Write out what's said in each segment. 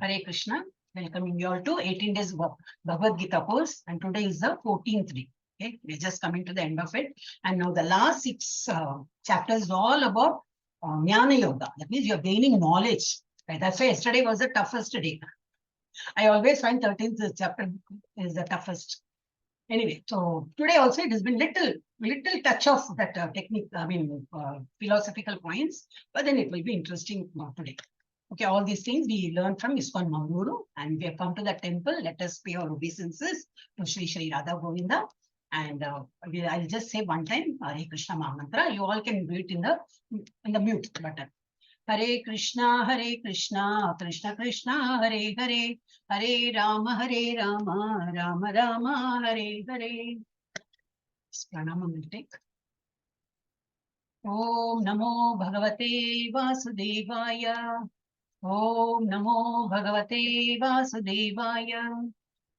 Hare Krishna. Welcoming you all to 18 days Bhagavad Gita course, and today is the 14th day. Okay, we're just coming to the end of it, and now the last six chapters is all about Jnana Yoga. That means you're gaining knowledge. Right? That's why yesterday was the toughest day. I always find 13th chapter is the toughest. Anyway, so today also it has been little touch of that technique. I mean, philosophical points, but then it will be interesting today. Okay, all these things we learned from ISKCON, and we have come to the temple. Let us pay our obeisances to Sri Radha Govinda. And I'll just say one time, Hare Krishna Mahamantra. You all can do it in the mute button. Hare Krishna, Krishna Krishna, Hare Hare, Hare Rama, Rama Rama, Hare Hare. Pranama will take. Om Namo Bhagavate Vasudevaya. Om Namo Bhagavate Vasudevaya.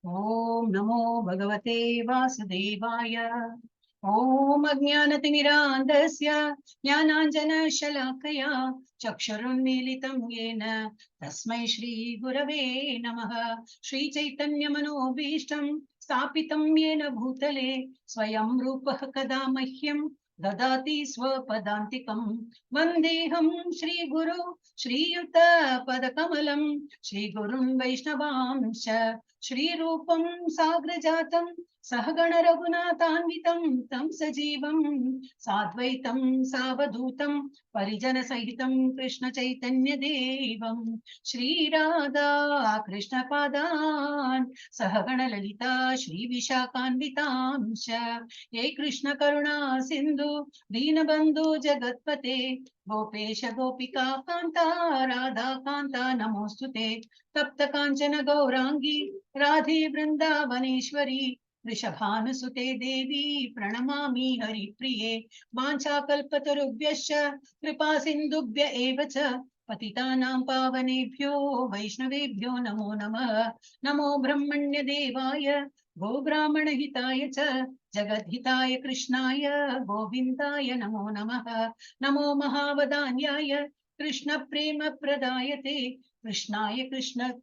Om Namo Bhagavate Vasudevaya. Om Ajnanatirmirandasya Jnananjana Shalakaya Chakshurunmilitam Yena Tasmai Shri Gurave Namaha. Shri Chaitanya Manobhishtam Stapitam Yena Bhutale Swayam Rupah Kada Mahyam Dadati Swapadantikam Vandeham Shri Guru Shri Yuta Padakamalam Shri Gurun Vaishnavamsha Shri Rupam Sagrajatam Sahagana Raghunathanvitam Tam Sajivam Sadvaitam Savadutam Parijana Sahitam Krishna Chaitanya Devam Shri Radha Krishna Padan Sahagana Lalita Shri Vishakanvitamsha Ye Krishna Karuna Sindhu Dinabandhu Jagatpate Gopesha Gopika Kanta Radha Kanta Namostute Tapta Kanchana Gaurangi Radhe Vrindavaneshwari Rishabhanusute Devi Pranamami Hari Priye Vancha Kalpatarubhyascha Kripa Sindhubhya Evacha Patitanam Pavanebhyo Vaishnavebhyo Namo Namah Namo Brahmanya Devaya Go Brahmana Hitaya Cha Jagat Hitaya Krishnaya Govindaya Namo Namah Namo Mahavadanyaya Krishna Prema Pradayate Krishnaya Krishna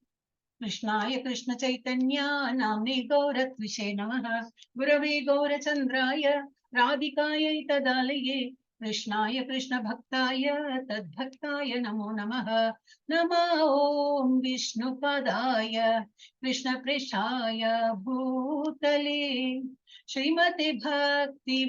Chaitanya Namne Gauratvishe Namaha Gurave Gaurachandraya Radhikaya Itadalaye Krishnaya Krishna Bhaktaya Tadbhaktaya Namo Namaha Nama Om Vishnu Padaya Krishna Preshaya Bhutale Srimate Bhakti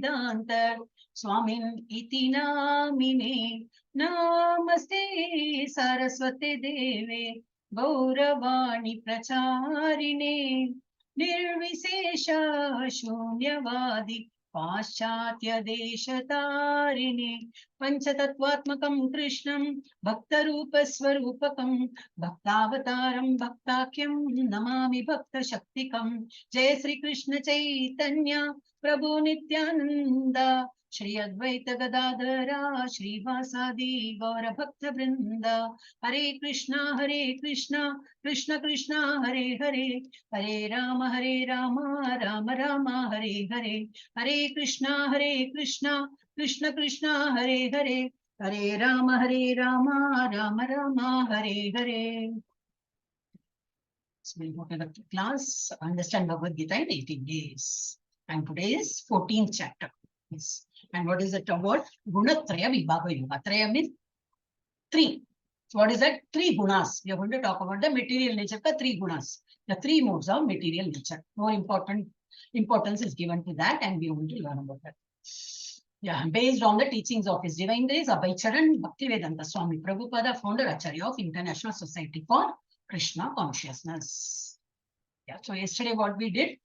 Vedanta Swamin Iti Namine Namaste Saraswate Deve Gauravani Pracharine Nirvisesha Shunyavadi Paschatya Deshatarine Panchatattvatmakam Krishnam Bhaktarupa Swarupakam Bhaktavataram Bhaktakyam Namami Bhakta Shaktikam Jai Sri Krishna Chaitanya Prabhu Nityananda Shri Advaita Gadadhara Shri Vasadi Gaura Bhakta Vrinda Hare Krishna Krishna Krishna Hare Hare Hare Rama Rama Rama Hare Hare Hare Krishna Krishna Krishna Hare Hare Hare Rama Rama Rama Hare Hare. So we'll go to the class, understand Bhagavad Gita in 18 days. And today is 14th chapter. Yes. And what is it about? Gunatraya Vibhaga Yoga. Traya means three. So what is that? Three gunas. We are going to talk about the material nature of three gunas. The three modes of material nature. More importance is given to that, and we are going to learn about that. Yeah, based on the teachings of His Divine Grace, Abhaicharan Bhaktivedanta Swami Prabhupada, founder Acharya of International Society for Krishna Consciousness. Yeah, so yesterday what we did,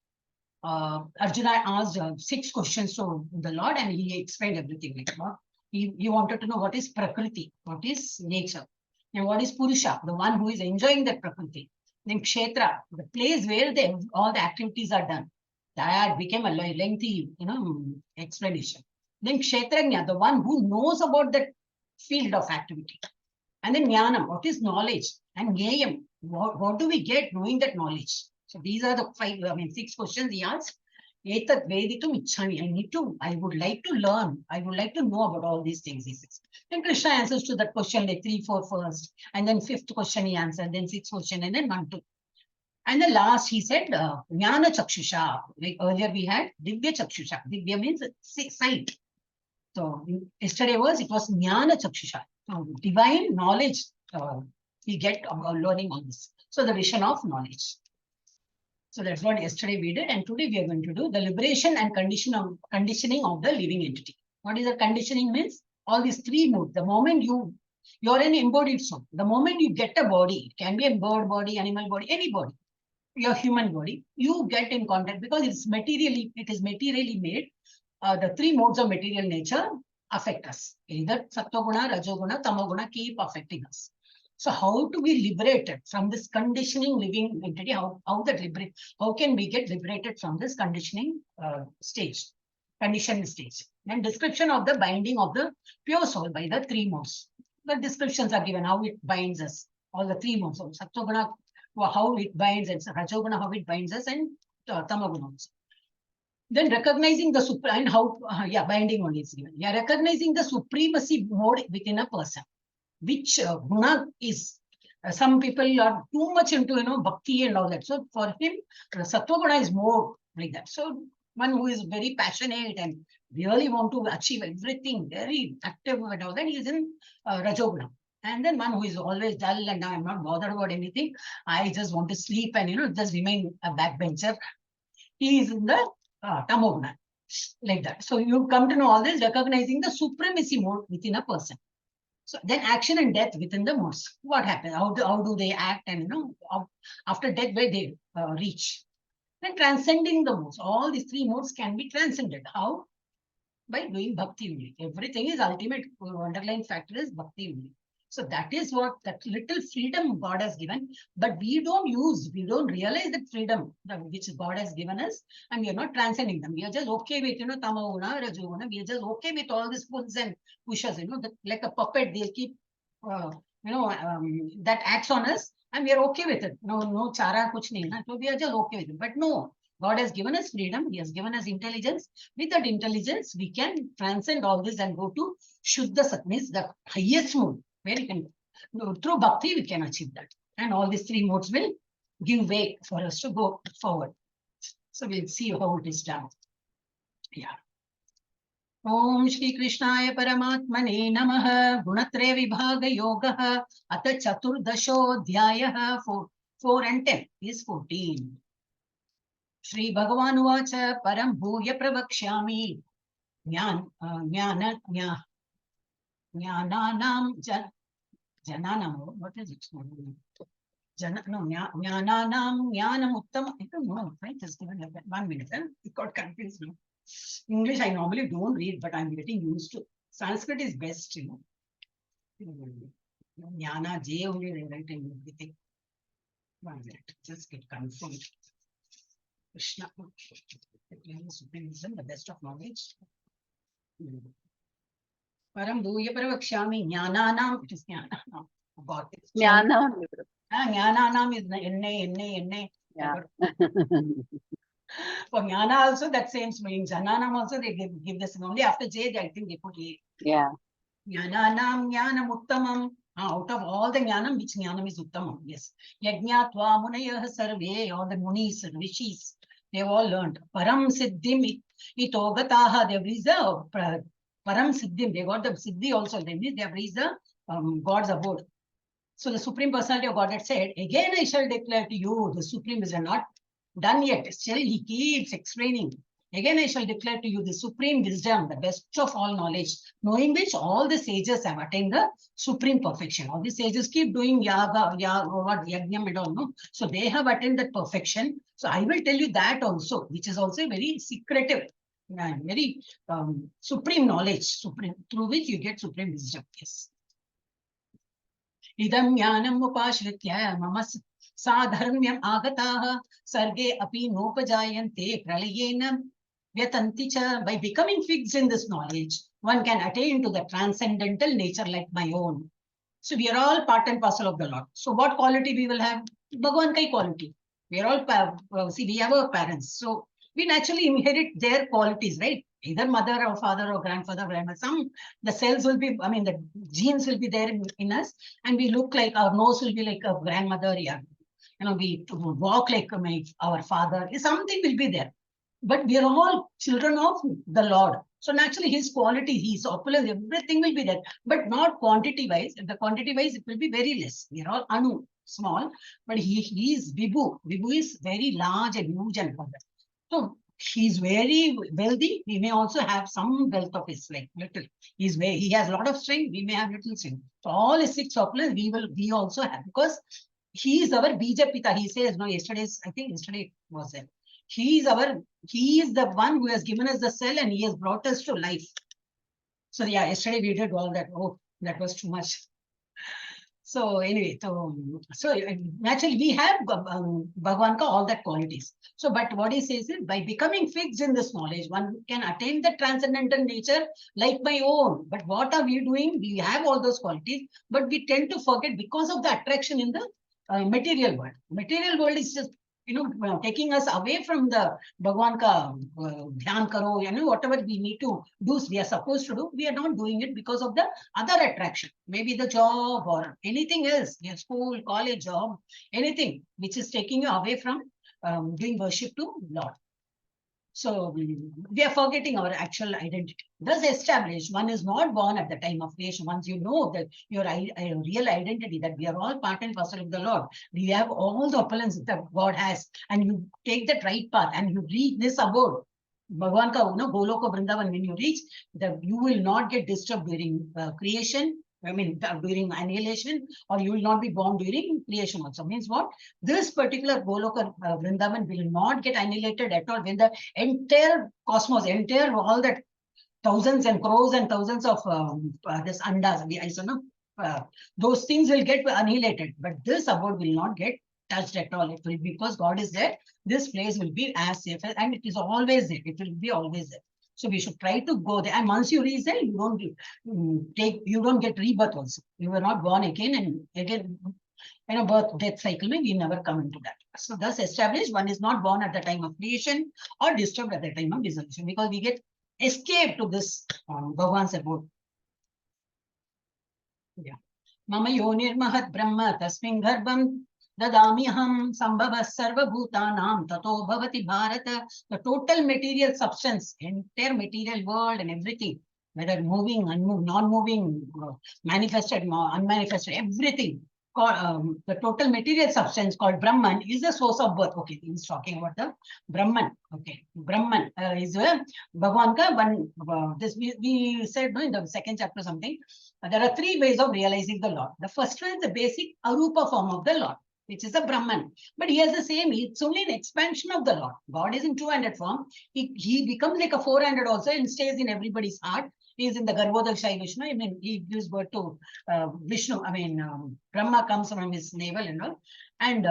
Arjuna asked 6 questions to the Lord, and he explained everything. Like, he wanted to know what is Prakriti, what is nature, and what is Purusha, the one who is enjoying that Prakriti. Then Kshetra, the place where all the activities are done. That became a lengthy, explanation. Then Kshetrajna, the one who knows about that field of activity. And then Jnanam, what is knowledge? And Jnayam, what do we get knowing that knowledge? So these are the 6 questions he asked. Etat veditum ichchami. I would like to learn. I would like to know about all these things, he says. Then Krishna answers to that question like 3, 4 first, and then 5th question he answered, then 6th question, and then 1, 2. And the last he said, Jnana Chakshusha. Like earlier we had Divya Chakshusha. Divya means sight. So yesterday it was Jnana Chakshusha. So divine knowledge we get learning on this. So the vision of knowledge. So that's what yesterday we did, and today we are going to do the liberation and conditioning of the living entity. What is the conditioning means? All these 3 moods. The moment you're an embodied soul. The moment you get a body, it can be a bird body, animal body, any body, your human body, you get in contact because it is materially made. The 3 modes of material nature affect us. Either sattva-guna, rajoguna, tamoguna keep affecting us. So how to be liberated from this conditioning living entity? How can we get liberated from this conditioning conditioned stage? And description of the binding of the pure soul by the 3 modes. The descriptions are given, how it binds us, all the 3 modes. So sattva-guna, how it binds, and rajoguna, how it binds us, and tamoguna also. Then recognizing the and how binding only is given. Recognizing the supremacy mode within a person, which guna is. Some people are too much into bhakti and all that. So for him, sattva guna is more like that. So one who is very passionate and really want to achieve everything, very active and all that, he is in rajoguna. And then one who is always dull and I'm not bothered about anything. I just want to sleep and just remain a backbencher. He is in the tamoguna, like that. So you come to know all this, recognizing the supremacy mode within a person. So then action and death within the modes. What happens? How do they act? And after death, where they reach. Then transcending the modes. All these 3 modes can be transcended. How? By doing bhakti only. Everything is ultimate. Underlying factor is bhakti only. So that is what that little freedom God has given, but we don't realize that freedom which God has given us, and we are not transcending them. We are just okay with tamoguna, rajoguna. We are just okay with all these pulls and pushes. Like a puppet, they'll keep that acts on us, and we are okay with it. No chara kuch nahi. So we are just okay with it. But no, God has given us freedom. He has given us intelligence. With that intelligence, we can transcend all this and go to Shuddha Sat, means the highest mode. Where we can, through bhakti, we can achieve that. And all these 3 modes will give way for us to go forward. So we'll see how it is done. Yeah. Om Shri Krishnaya Paramatmane Namaha Gunatraya Vibhaga Yogaha Ata Chaturdasho Dhyayah 4 and 10 is 14. Shri Bhagavan Uvacha Param Bhuya Pravakshyami Jnananam Jananam, what is it? Jnananam Jnanam Uttam. I don't know, right? Just given 1 minute. It got confused now. English I normally don't read, but I'm getting used to. Sanskrit is best, Jnana, J only they write in everything. 1 minute, just get confused. Krishna, supreme wisdom, the best of knowledge. Param Bhuya Pravakshami Jnananam, it is Jnana. Got it. Jnana. Jnananam is N-A. Yeah. For Jnana also that same spelling. Jananam also they give this only after J, I think they put A. Yeah. Jnananam Jnanam Uttamam. Out of all the Jnanam, which Jnanam is Uttamam? Yes. Yajñatva Munayah Sarve, all the Munis, Rishis, they have all learned. Param Siddhim Itogataha, they've reached the Param Siddhim, they got the Siddhi also, they have reached the God's abode. So the Supreme Personality of Godhead said, again I shall declare to you, the Supreme is not done yet. Still he keeps explaining. Again I shall declare to you the supreme wisdom, the best of all knowledge, knowing which all the sages have attained the supreme perfection. All the sages keep doing yajnam and all, no? So they have attained that perfection. So I will tell you that also, which is also very secretive, very supreme knowledge, through which you get supreme wisdom. Yes. Idam jnanam upashritya mama sadharmyam agataha sarge api nopajayante pralayena vyatanti cha. By becoming fixed in this knowledge, one can attain to the transcendental nature like my own. So we are all part and parcel of the Lord. So what quality we will have? Bhagavan kai quality. We are all, we have our parents. So we naturally inherit their qualities, right? Either mother or father or grandfather, grandmother. The cells will be, I mean, the genes will be there in us, and we look like, our nose will be like a grandmother. Yeah, we walk like our father. Something will be there. But we are all children of the Lord. So naturally, his quality, his opulence, everything will be there, but not quantity-wise. If the quantity-wise, it will be very less. We are all anu, small, but he is Vibhu. Vibhu is very large and huge and all that. So he's very wealthy. We may also have some wealth of his, like little. He has a lot of strength. We may have little strength. So all his six opulence, we also have, because he is our Bija Pita. He says, no, I think yesterday was there. He is the one who has given us the cell and he has brought us to life. So yeah, yesterday we did all that. Oh, that was too much. So anyway, so naturally we have Bhagavan ka all that qualities. So, but what he says is, by becoming fixed in this knowledge, one can attain the transcendental nature like my own. But what are we doing? We have all those qualities, but we tend to forget because of the attraction in the material world. Material world is just taking us away from the Bhagavan ka dhyan karo, whatever we need to do, we are supposed to do, we are not doing it because of the other attraction. Maybe the job or anything else, your school, college, job, anything which is taking you away from doing worship to Lord. So we are forgetting our actual identity. Thus established, one is not born at the time of creation. Once you know that your real identity, that we are all part and parcel of the Lord, we have all the opulence that God has, and you take that right path and you reach this abode, Bhagavan ka, Goloka Vrindavan, when you reach, you will not get disturbed during creation, during annihilation, or you will not be born during creation also. Means what? This particular Goloka Vrindavan will not get annihilated at all when the entire cosmos, all that thousands and crores and thousands of this andas, those things will get annihilated. But this abode will not get touched at all. It will be, because God is there. This place will be as safe, and it is always there. It will be always there. So we should try to go there. And once you reach there, you don't get rebirth also. You were not born again and again. Birth, death cycle, we never come into that. So thus established, one is not born at the time of creation or disturbed at the time of dissolution, because we get escape to this Bhagavan's abode. Yeah. Mama yonir mahat brahma tasmin garbham dadamiham sambhava sarva bhutanam tato bhavati bharata. The total material substance, entire material world and everything, whether moving, unmoved, non-moving, manifested, unmanifested, everything. The total material substance called Brahman is the source of birth. Okay, he's talking about the Brahman. Okay, Brahman is Bhagavan ka one. This we said in the second chapter something. There are three ways of realizing the Lord. The first one is the basic arupa form of the Lord, which is a Brahman. But he has the same, it's only an expansion of the Lord. God is in 200 form. He becomes like a 400 also and stays in everybody's heart. He is in the Garbhodakshai Vishnu. He gives birth to Vishnu. Brahma comes from his navel and all. And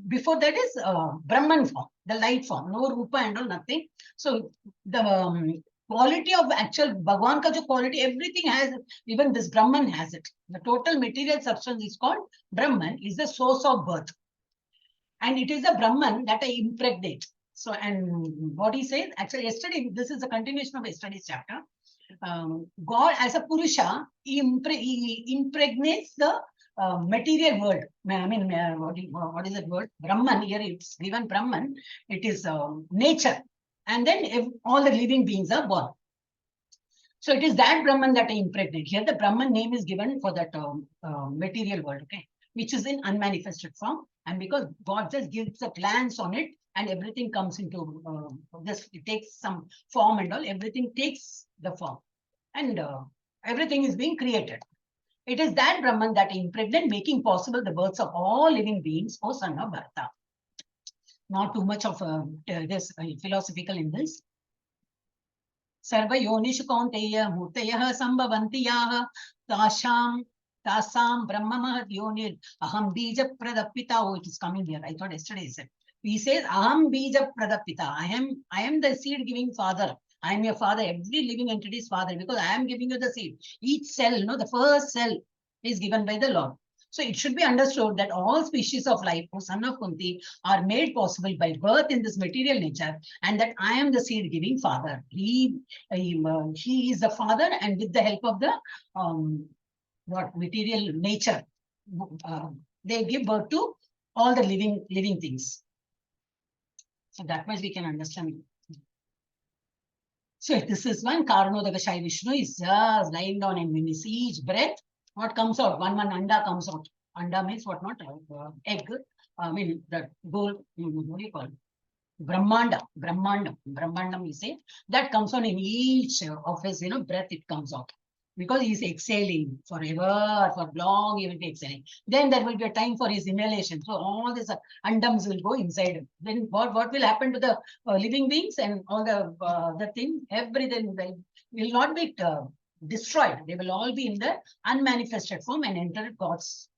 before that is Brahman form, the light form, no Rupa and all, nothing. So the quality of actual Bhagavan ka jo quality, everything has, even this Brahman has it. The total material substance is called Brahman, is the source of birth. And it is the Brahman that I impregnate. So, and what he says, actually yesterday, this is a continuation of yesterday's chapter. God as a Purusha, he impregnates the material world. What is that word? Brahman, here it's given Brahman. It is nature. And then all the living beings are born. So it is that Brahman that I impregnate. Here the Brahman name is given for that material world, okay, which is in unmanifested form. And because God just gives a glance on it, and everything comes into it takes some form and all, everything takes the form. And everything is being created. It is that Brahman that I impregnate, making possible the births of all living beings, O son of Bharata. Not too much of this philosophical in this. Sarva yonishu kaunteya murtayah sambhavantiyaha tasam brahma mahat yonir aham bija pradapita. Oh, it is coming here. I thought yesterday he said. He says aham bija pradapita. I am the seed giving father. I am your father. Every living entity's father, because I am giving you the seed. Each cell, the first cell is given by the Lord. So it should be understood that all species of life, O son of Kunti, are made possible by birth in this material nature, and that I am the seed-giving father. He is the father, and with the help of the material nature, they give birth to all the living things. So that much we can understand. So this is one Karanodakashai Vishnu is just lying down, and when we see each breath, what comes out? One anda comes out. Anda means what? Not egg. I mean the gold. What do you call it? Brahmandam, we say, that comes on in each of his, breath, it comes out. Because he is exhaling forever, for long he will be exhaling. Then there will be a time for his inhalation. So all these andams will go inside him. Then what will happen to the living beings and all the thing? Everything will not be destroyed. They will all be in the unmanifested form and enter God's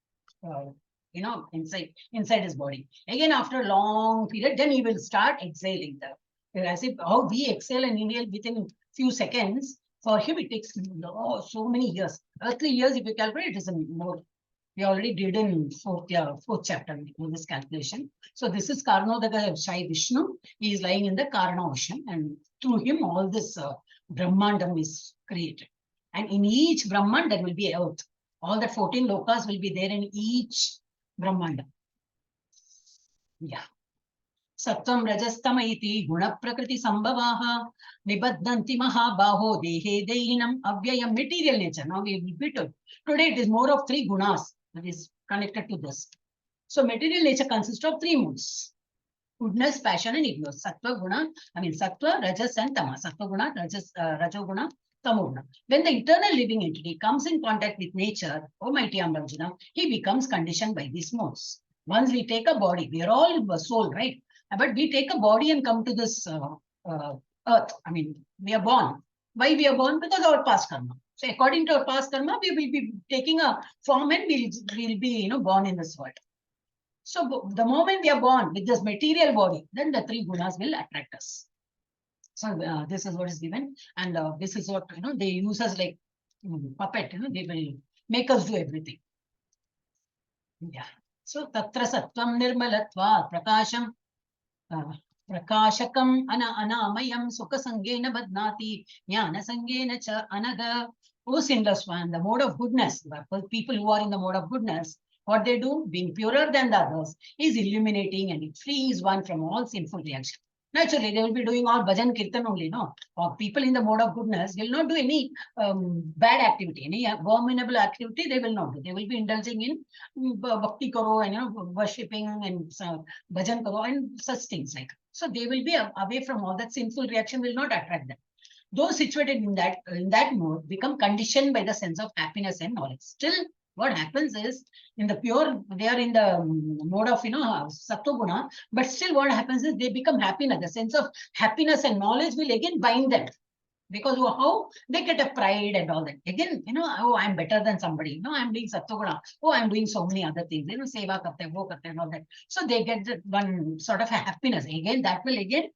inside his body. Again, after a long period, then he will start exhaling. As if how we exhale and inhale within few seconds, for him it takes so many years. Earthly years, if you calculate, it is more. We already did in fourth chapter in this calculation. So this is Karanodakashai Vishnu. He is lying in the Karana ocean, and through him all this Brahmandam is created. And in each Brahman there will be earth. All the 14 lokas will be there in each Brahmanda. Yeah. Sattvam rajastama iti guna prakriti sambhavaha nibaddanti mahabaho dehe dehinam avyayam, material nature. Now we will be told. Today it is more of 3 gunas that is connected to this. So material nature consists of 3 moods: goodness, passion, and ignorance. Sattva, rajas, and tama. Sattva guna, rajas, rajoguna, tamoguna. When the internal living entity comes in contact with nature, Almighty Ambarjuna, he becomes conditioned by these modes. Once we take a body, we are all a soul, right? But we take a body and come to this earth. I mean, we are born. Why we are born? Because of our past karma. So according to our past karma, we will be taking a form and we'll be born in this world. So the moment we are born with this material body, then the 3 gunas will attract us. So this is what is given, and this is what they use us like puppet. They will make us do everything. Yeah. So tatra sattvam nirmalatva prakasham prakashakam anamayam sukha sangena badnati jnana sangena cha anada. O sinless one, the mode of goodness, people who are in the mode of goodness, what they do, being purer than the others, is illuminating, and it frees one from all sinful reaction. Naturally, they will be doing all bhajan kirtan only, no? Or people in the mode of goodness will not do any bad activity, any abominable activity they will not do. They will be indulging in bhakti karo and worshipping and bhajan karo and such things like. So they will be away from all that. Sinful reaction will not attract them. Those situated in that mode become conditioned by the sense of happiness and knowledge. Still, what happens is, in the pure, they are in the mode of sattva guna, but still what happens is they become happiness. The sense of happiness and knowledge will again bind them, because how they get a pride and all that. Again, oh, I'm better than somebody. I'm doing sattva guna. Oh, I'm doing so many other things. Seva karte, wo karte, and all that. So they get one sort of a happiness. Again, that will again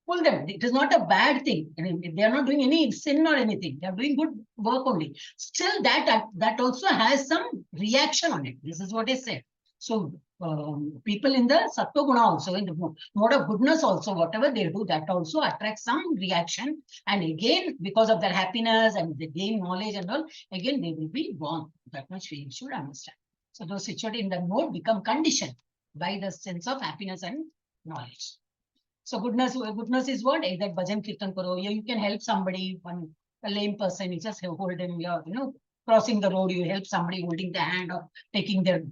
pull them. It is not a bad thing. I mean, they are not doing any sin or anything. They are doing good work only. Still, that also has some reaction on it. This is what is said. So people in the sattva guna also, in the mode of goodness also, whatever they do, that also attracts some reaction. And again, because of their happiness and they gain knowledge and all, again they will be born. That much we should understand. So those situated in the mode become conditioned by the sense of happiness and knowledge. So goodness is what? Either bhajan kirtan karo. You can help somebody, a lame person, you just hold him, crossing the road, you help somebody holding the hand or taking their,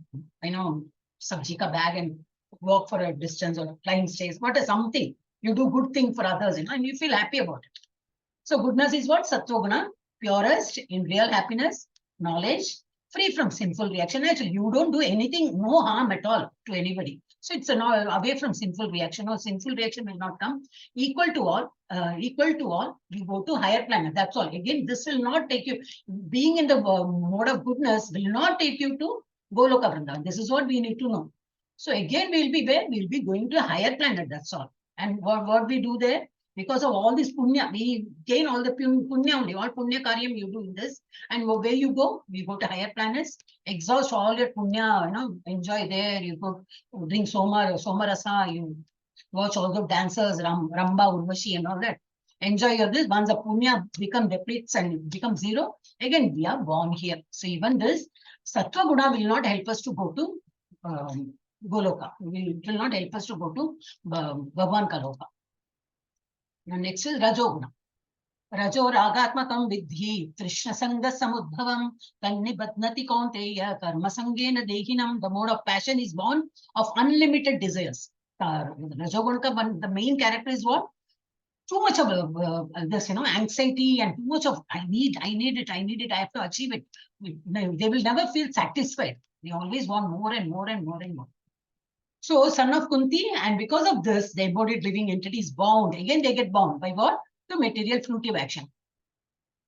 sabji ka bag and walk for a distance or climb stairs. What is something? You do good thing for others, and you feel happy about it. So goodness is what? Sattva guna, purest in real happiness, knowledge, free from sinful reaction. Actually, you don't do anything, no harm at all to anybody. So it's away from sinful reaction, or sinful reaction will not come. Equal to all, you go to higher planet. That's all. Again, this will not take you, being in the mode of goodness will not take you to Goloka Vrindavan. This is what we need to know. So again, we'll be where? We'll be going to a higher planet. That's all. And what we do there? Because of all this punya, we gain all the punya only, all punya karyam you do in this. And where you go? You go to higher planets, exhaust all your punya, enjoy there. You go drink somarasa, you watch all the dancers, Ramba, Urvashi and all that. Enjoy your this. Once the punya become depletes and become zero, again we are born here. So even this Sattva Guna will not help us to go to Goloka. It will not help us to go to Bhagwan Kaloka. Now next is Rajoguna. Rajo Ragatmakam Vidhi, Krishna Sangha Samudbhavam, Kannibadnati Kaunteya, Karma Sangena Dehinam. The mode of passion is born of unlimited desires. Rajoguna, the main character is what? Too much of this, anxiety and too much of I need it, I have to achieve it. They will never feel satisfied. They always want more and more and more and more. So, son of Kunti, and because of this, the embodied living entity is bound. Again, they get bound by what? The material fruitive action.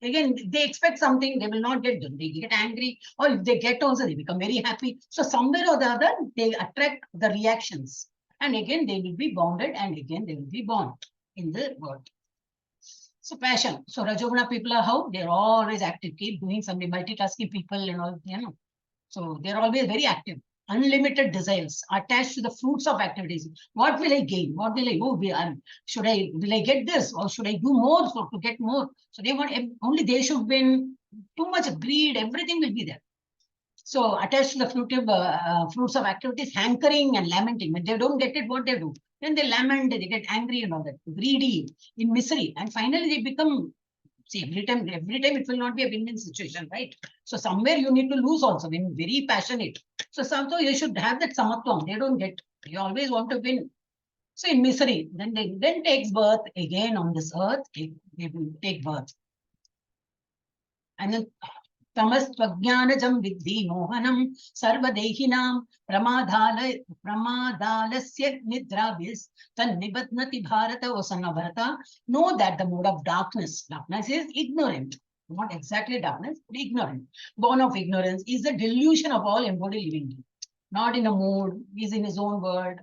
Again, they expect something, they will not get done. They get angry, or if they get also, they become very happy. So, somewhere or the other, they attract the reactions. And again, they will be bounded, and again, they will be bound in the world. So, passion. So, Rajoguna people are how? They're always active, keep doing something, multitasking people and all, So, they're always very active. Unlimited desires attached to the fruits of activities. What will I gain? What will I do? Will I get this, or should I do more to get more? So they want only they should win. Too much greed, everything will be there. So attached to the fruits of activities, hankering and lamenting. When they don't get it, what they do? Then they lament, they get angry and all that, greedy, in misery, and finally they become. See, every time it will not be a win-win situation, right? So somewhere you need to lose also when very passionate. So somehow you should have that samatvam. They don't get. You always want to win. So in misery, then takes birth again on this earth. They will take birth. And then Tamastvajnanajam vidhi mohanam sarvadehinam pramadalasya nidravis tan nibadnati bharata osana bharata. Know that the mode of darkness is ignorant. Not exactly darkness, but ignorant. Born of ignorance is the delusion of all embodied living. Not in a mood, he's in his own world,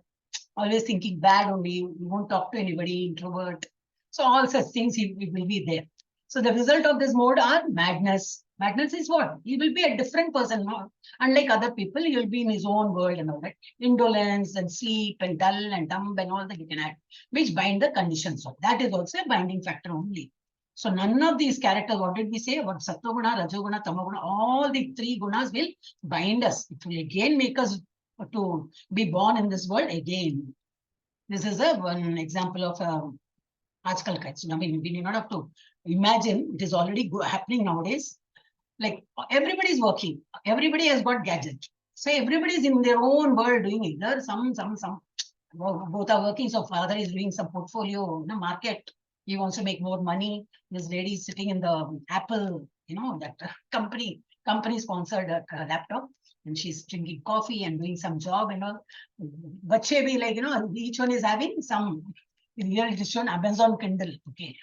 always thinking bad only, he won't talk to anybody, introvert. So all such things he will be there. So the result of this mode are madness. Madness is what? He will be a different person. No? Unlike other people, he will be in his own world and all that. Indolence and sleep and dull and dumb and all that you can add, which bind the conditions. So that is also a binding factor only. So none of these characters, what did we say about Sattva-guna, Rajoguna, Tamoguna, all the three gunas will bind us. It will again make us to be born in this world again. This is one example of Ajkal ka. So, I mean, we need not have to imagine, it is already happening nowadays. Like everybody is working, everybody has got gadget. So everybody is in their own world doing either some. Both are working. So father is doing some portfolio, market. He wants to make more money. This lady is sitting in the Apple, that company sponsored laptop, and she's drinking coffee and doing some job and all. Bache be like, each one is having some real edition Amazon Kindle. Okay.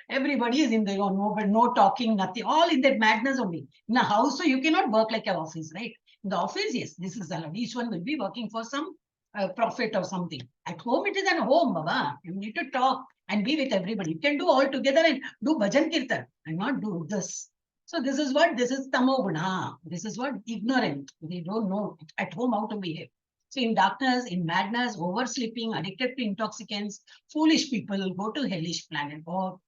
Everybody is in their own mode, no talking, nothing, all in that madness only. In a house, so you cannot work like an office, right? In the office, yes, this is allowed. Each one will be working for some profit or something. At home, it is at home, Baba. You need to talk and be with everybody. You can do all together and do bhajan kirtan and not do this. So this is what, this is tamoguna. This is what ignorant. They don't know at home how to behave. So in darkness, in madness, oversleeping, addicted to intoxicants, foolish people go to hellish planet, or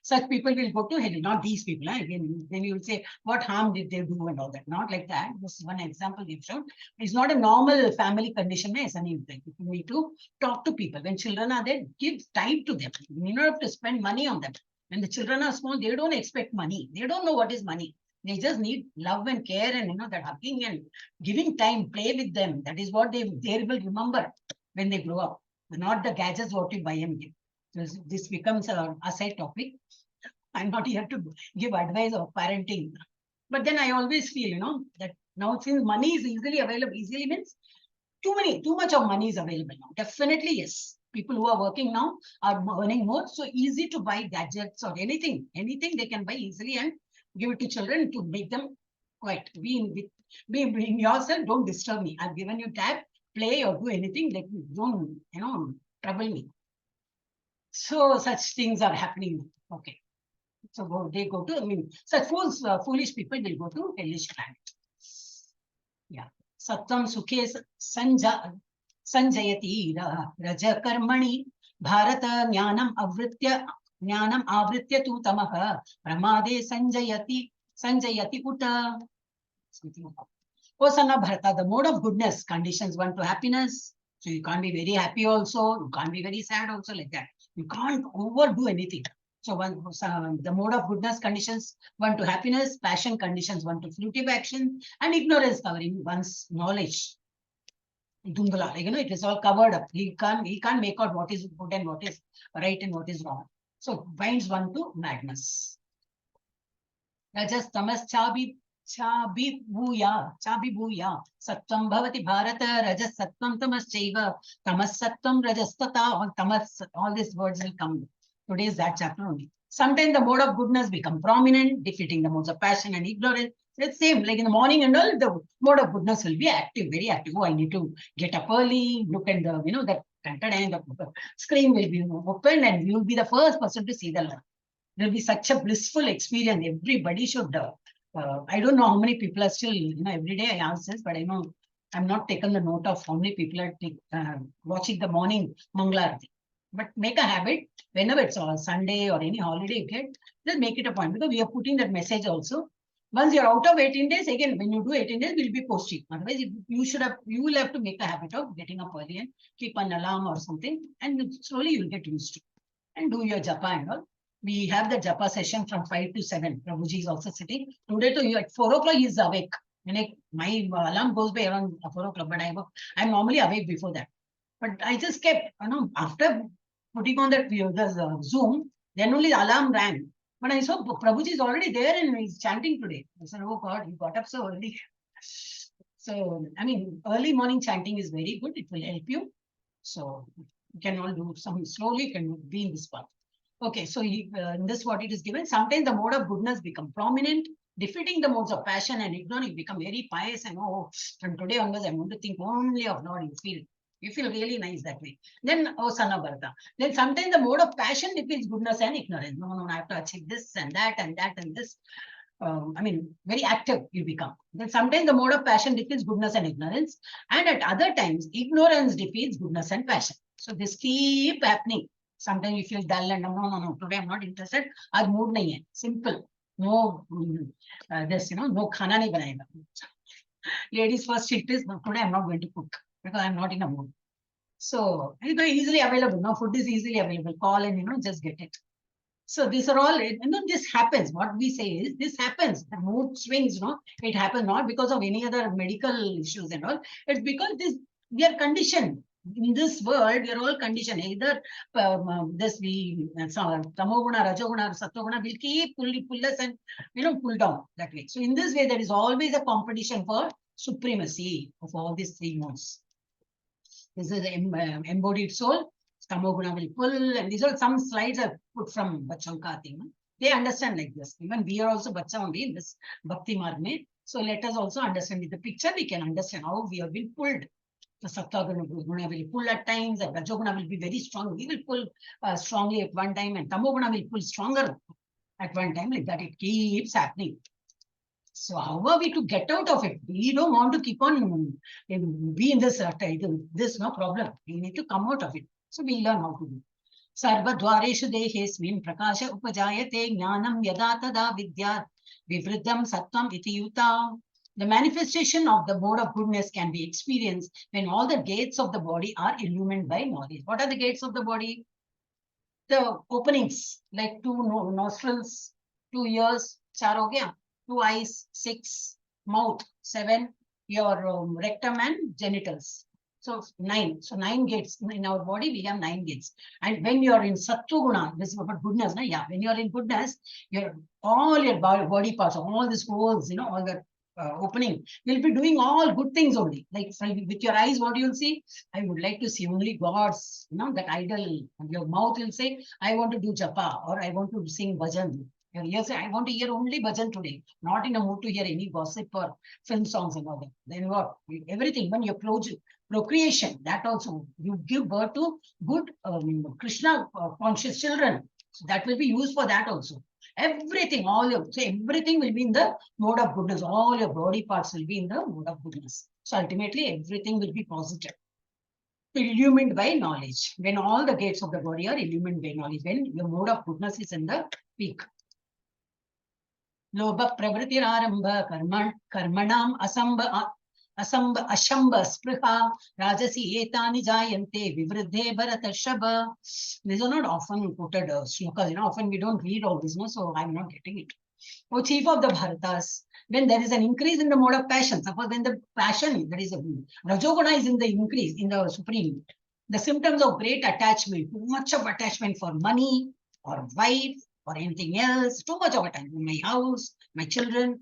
such people will go to hell, not these people. Again, then you will say, what harm did they do and all that? Not like that. This is one example we've shown. It's not a normal family condition. You need to talk to people. When children are there, give time to them. You don't have to spend money on them. When the children are small, they don't expect money. They don't know what is money. They just need love and care and that hugging and giving time, play with them. That is what they will remember when they grow up. Not the gadgets what you buy and give. This becomes a side topic. I'm not here to give advice of parenting. But then I always feel, that now since money is easily available, easily means too much of money is available now. Definitely, yes. People who are working now are earning more. So easy to buy gadgets or anything they can buy easily and give it to children to make them quiet. Be in yourself, don't disturb me. I've given you tab, play or do anything. Don't, trouble me. So such things are happening. Okay. So they go to, I mean, such foolish people will go to hellish planet. Yeah. Sattam Sukhe Sanjayati Raja Karmani Bharata Jnanam Avritya tu Tamaha Pramade Sanjayati Uta. O son of Bharata, the mode of goodness conditions one to happiness. So you can't be very happy also, you can't be very sad also, like that. You can't overdo anything. So the mode of goodness conditions one to happiness, passion conditions one to fruitive action, and ignorance covering one's knowledge. Dungala, it is all covered up. He can't make out what is good and what is right and what is wrong. So binds one to madness. Rajas tamas chabi bhuya sattam bhavati bharata rajas sattam tamas chaiva tamas sattam rajas tata tamas, all these words will come. Today is that chapter only. Sometimes the mode of goodness become prominent, defeating the modes of passion and ignorance. It's same, like in the morning and all, the mode of goodness will be active, very active. Oh, I need to get up early, look at the, that the screen will be open and you will be the first person to see the Lord. There will be such a blissful experience. Everybody should, I don't know how many people are still, every day I ask this, but I know I'm not taken the note of how many people are watching the morning Mangalarati. But make a habit, whenever it's a Sunday or any holiday you get, just make it a point, because we are putting that message also. Once you're out of 18 days, again, when you do 18 days, we'll be posting. Otherwise, you will have to make a habit of getting up early and keep an alarm or something, and slowly you'll get used to it. And do your japa and all. We have the japa session from 5 to 7. Prabhuji is also sitting. Today to you at 4 o'clock, he is awake. My alarm goes by around 4 o'clock, but I'm normally awake before that. But I just kept, after putting on that Zoom, then only the alarm rang. But I saw Prabhuji is already there and he's chanting today. I said, oh God, he got up so early. So, early morning chanting is very good. It will help you. So, you can all do some slowly, you can be in this path. Okay, so in this what it is given. Sometimes the mode of goodness become prominent, defeating the modes of passion and ignorance, become very pious and from today onwards I'm going to think only of Lord. You feel really nice that way. Then, son of Bharata. Then sometimes the mode of passion defeats goodness and ignorance. No, I have to achieve this and that and that and this. Very active you become. Then sometimes the mode of passion defeats goodness and ignorance. And at other times, ignorance defeats goodness and passion. So this keep happening. Sometimes you feel dull and no, today I'm not interested. Aaj mood nahi hai. Simple. No, no khana nahi banayega. Ladies first shift is, no, today I'm not going to cook because I'm not in a mood. So it's easily available. Now food is easily available. Call and just get it. So these are all, this happens. What we say is this happens. The mood swings, it happens not because of any other medical issues and all. It's because we are conditioned. In this world, we are all conditioned. Either Tamoguna, Rajoguna, Satoguna will keep pull us and pull down that way. So in this way, there is always a competition for supremacy of all these three modes. This is the embodied soul. Tamoguna will pull, and these are some slides I put from Bachanka thing. They understand like this. Even we are also Bacha only in this Bhakti Marg mein. So let us also understand with the picture, we can understand how we have been pulled. The Sattva Guna will pull at times, and Rajoguna will be very strong. We will pull strongly at one time, and Tamoguna will pull stronger at one time. Like that, it keeps happening. So how are we to get out of it? We don't want to keep on be in this, no problem. We need to come out of it. So we'll learn how to do. Sarva dwareshu dehesmin prakasha upajayate jnanam yada tada vidyat vivriddham sattvam iti yuta. The manifestation of the mode of goodness can be experienced when all the gates of the body are illumined by knowledge. What are the gates of the body? The openings, like 2 nostrils, 2 ears, 4 ho gaya, 2 eyes, 6, mouth, 7, your rectum and genitals. So 9. So 9 gates. In our body, we have 9 gates. And when you are in Sattva-guna, this is about goodness, when you are in goodness, all your body parts, all these holes, all the opening, will be doing all good things only. Like with your eyes, what you'll see? I would like to see only God's, that idol. And your mouth will say, I want to do japa, or I want to sing bhajan. Your ears say, I want to hear only bhajan today, not in a mood to hear any gossip or film songs and all that. Then what? Everything, when your procreation, that also, you give birth to good Krishna conscious children. So that will be used for that also. Everything, everything will be in the mode of goodness. All your body parts will be in the mode of goodness. So ultimately, everything will be positive. Illumined by knowledge. When all the gates of the body are illumined by knowledge, when your mode of goodness is in the peak. Lobha pravritirarambha karmanam ashamba spriha rajasi etani jayante vivriddhe bharatashaba. These are not often quoted slokas. Often we don't read all this, so I'm not getting it. O chief of the Bharatas, when there is an increase in the mode of passion, suppose when the passion, that is Rajoguna is in the increase in the supreme, the symptoms of great attachment, too much of attachment for money or wife or anything else, too much of attachment, my house, my children,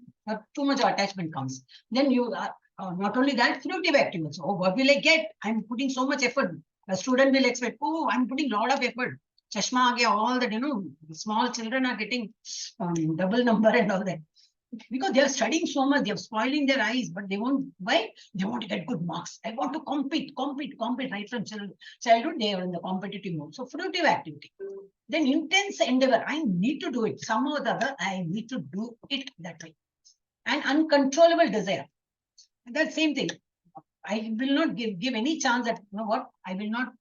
too much of attachment comes. Then you are not only that, fruitive activities. Oh, what will I get? I'm putting so much effort. A student will expect, oh, I'm putting a lot of effort. Chashma, all that, small children are getting double number and all that. Because they are studying so much, they are spoiling their eyes, but they won't. Why? They want to get good marks. I want to compete right from childhood. They are in the competitive mode. So fruitive activity. Then intense endeavor. I need to do it. Somehow or the other, I need to do it that way. And uncontrollable desire. That same thing. I will not give any chance that, I will not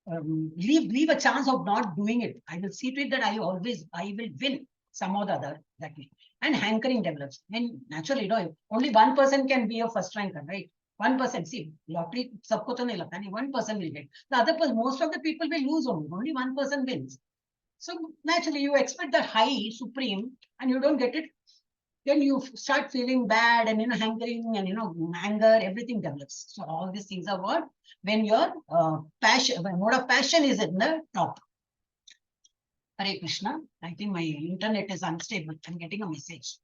leave a chance of not doing it. I will see to it that I will win somehow or the other that way. And hankering develops. When naturally, only one person can be a first ranker, right? 1%. See, lottery, sabko to nahi lagta, 1% will get. The other person, most of the people will lose only 1% wins. So naturally, you expect the high, supreme, and you don't get it. Then you start feeling bad and hankering and anger, everything develops. So all these things are what? When your passion, mode of passion is in the top. Hare Krishna. I think my internet is unstable. I'm getting a message.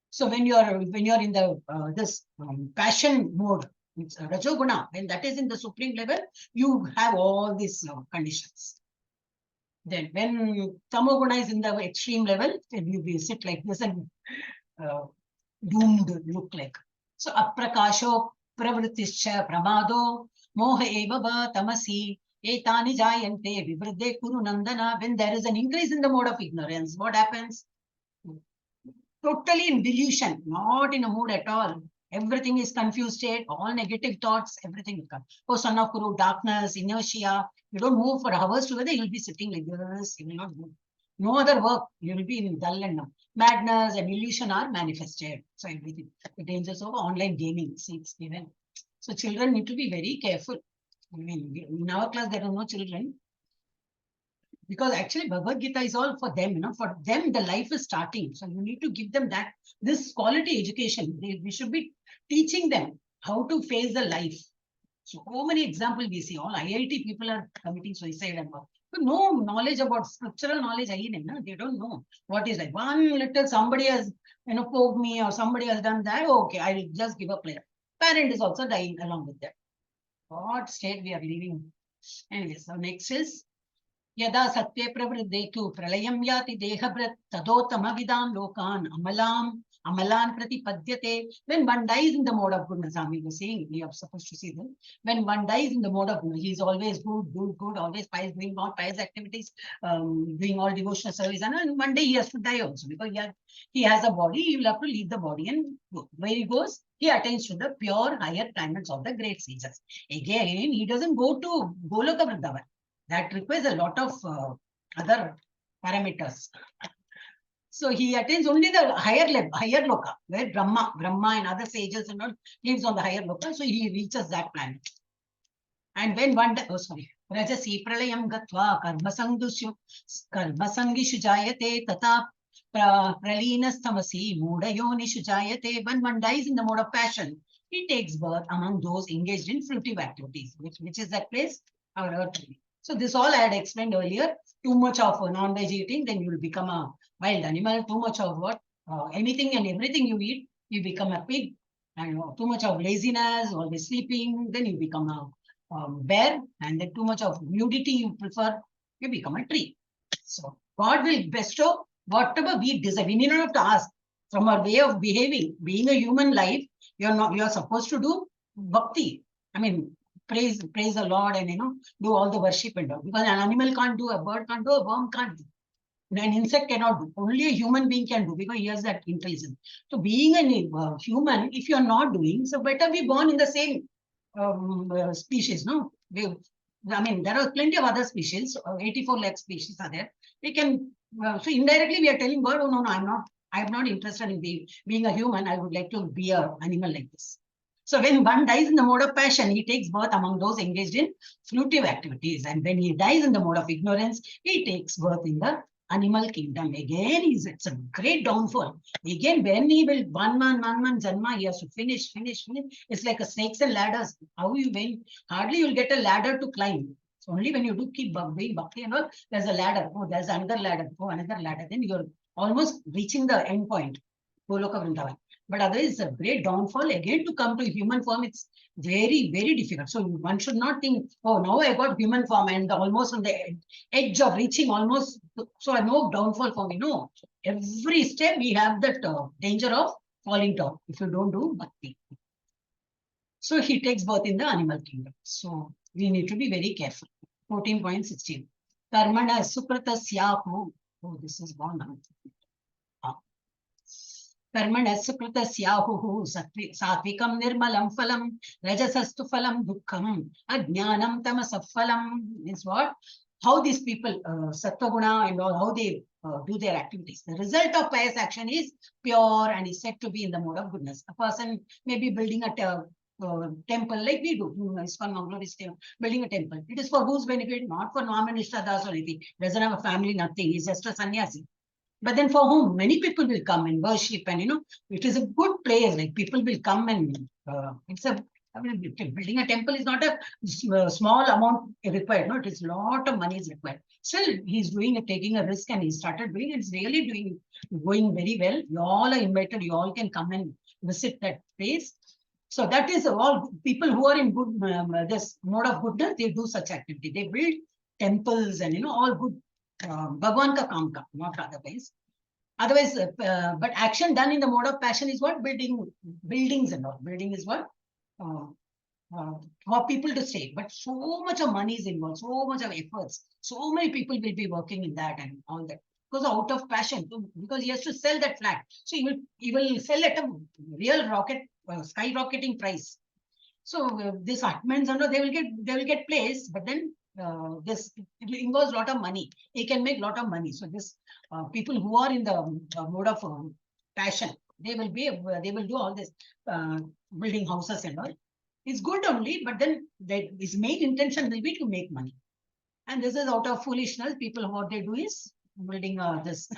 So when you're in the this passion mode, it's Rajoguna, when that is in the supreme level, you have all these conditions. Then when Tamoguna is in the extreme level, then you sit like this and doomed look like. So aprakasho pravritischa pramado moha eva tamasi etani jayante vivriddhe kuru nandana. When there is an increase in the mode of ignorance, what happens? Totally in delusion, not in a mood at all. Everything is confused state, all negative thoughts, everything will come. Oh, son of Kuru, darkness, inertia. You don't move for hours together, you'll be sitting like this, you will not move. No other work, you will be in dull and numb. Madness and illusion are manifested. So everything. The dangers of online gaming, see, it's given. So children need to be very careful. I mean, in our class, there are no children. Because actually Bhagavad Gita is all for them, for them the life is starting. So you need to give them this quality education. We should be teaching them how to face the life. So many examples we see, all IIT people are committing suicide and all. But no knowledge about scriptural knowledge, they don't know what is like. One little somebody has, poked me or somebody has done that, okay, I'll just give up later. Parent is also dying along with that. What state we are living. Anyway, so next is Yada satye pravriddhetu pralayam yati dehabrat tadotamavidam lokan amalan pratipadyate. When one dies in the mode of goodness, we were saying, we are supposed to see them. When one dies in the mode of goodness, he is always good, always pious, doing all pious activities, doing all devotional service. And one day he has to die also because he has a body, he will have to leave the body and go. Where he goes, he attains to the pure higher planets of the great sages. Again, he doesn't go to Goloka Vrindavan. That requires a lot of other parameters. So he attains only the higher level, higher loka, where Brahma and other sages and all lives on the higher loka. So he reaches that planet. And when one day, Rajasi pralayam gatva karmasangishu jayate tata praleenastamasi mudayonishu jayate. When one dies in the mode of passion, he takes birth among those engaged in fruitive activities, which is that place, our earth. So this all I had explained earlier. Too much of non-veg eating, then you will become a wild animal. Too much of anything and everything you eat, you become a pig. And too much of laziness, always sleeping, then you become a bear. And then too much of nudity you prefer, you become a tree. So God will bestow Whatever we desire, we need not have to ask. From our way of behaving, being a human life, you're supposed to do bhakti. I mean, praise the Lord and do all the worship and all. Because an animal can't do, a bird can't do, a worm can't do. An insect cannot do. Only a human being can do because he has that intelligence. So being a human, if you're not doing, so better be born in the same species, no? I mean, there are plenty of other species, 84 lakh species are there. We can, so indirectly we are telling God, oh no, I'm not interested in being a human. I would like to be an animal like this. So when one dies in the mode of passion, he takes birth among those engaged in fruitive activities. And when he dies in the mode of ignorance, he takes birth in the animal kingdom. Again, it's a great downfall. Again, when he will, one man, janma, he has to finish. It's like a snakes and ladders. How you win? Hardly you'll get a ladder to climb. So only when you do keep doing bhakti and all, there's a ladder. Oh, there's another ladder. Oh, another ladder. Then you're almost reaching the end point. Goloka Vrindavan. But otherwise, it's a great downfall. Again, to come to human form, it's very, very difficult. So one should not think, oh, now I got human form and almost on the edge of reaching almost, so I no downfall for me. No, every step we have that danger of falling down if you don't do bhakti. So he takes birth in the animal kingdom. So we need to be very careful. 14.16. Karmana sukrata syahu. Oh, this is gone now. कर्मणः सुकृतस्याहुः सात्विकं निर्मलं फलं रजसस्तु फलं दुःखम् अज्ञानं तमसः फलम्. Means what? How these people, sattva guna and all, how they do their activities. The result of pious action is pure and is said to be in the mode of goodness. A person may be building a temple like we do. ISKCON is building a temple. It is for whose benefit? Not for Norman Ishtadas or anything. Doesn't have a family, nothing. He's just a sannyasi. But then for whom many people will come and worship, and it is a good place. Like people will come and it's a. I mean, building a temple is not a small amount required. No, it is a lot of money is required. Still, he's doing it, taking a risk, and he started doing it. It's really going very well. You all are invited. You all can come and visit that place. So that is all people who are in good this mode of goodness. They do such activity. They build temples and all good. Bhagwan ka kaam ka, not otherwise. Otherwise, but action done in the mode of passion is what? Buildings and all. Building is what? For people to stay. But so much of money is involved, so much of efforts. So many people will be working in that and all that. Because out of passion, because he has to sell that flat. So he will sell at a real skyrocketing price. So this Atmans, they will get placed, but then this it involves a lot of money. He can make a lot of money. So this people who are in the mode of passion, they will do all this building houses and all. It's good only, but then his main intention will be to make money. And this is out of foolishness. People, what they do is building this.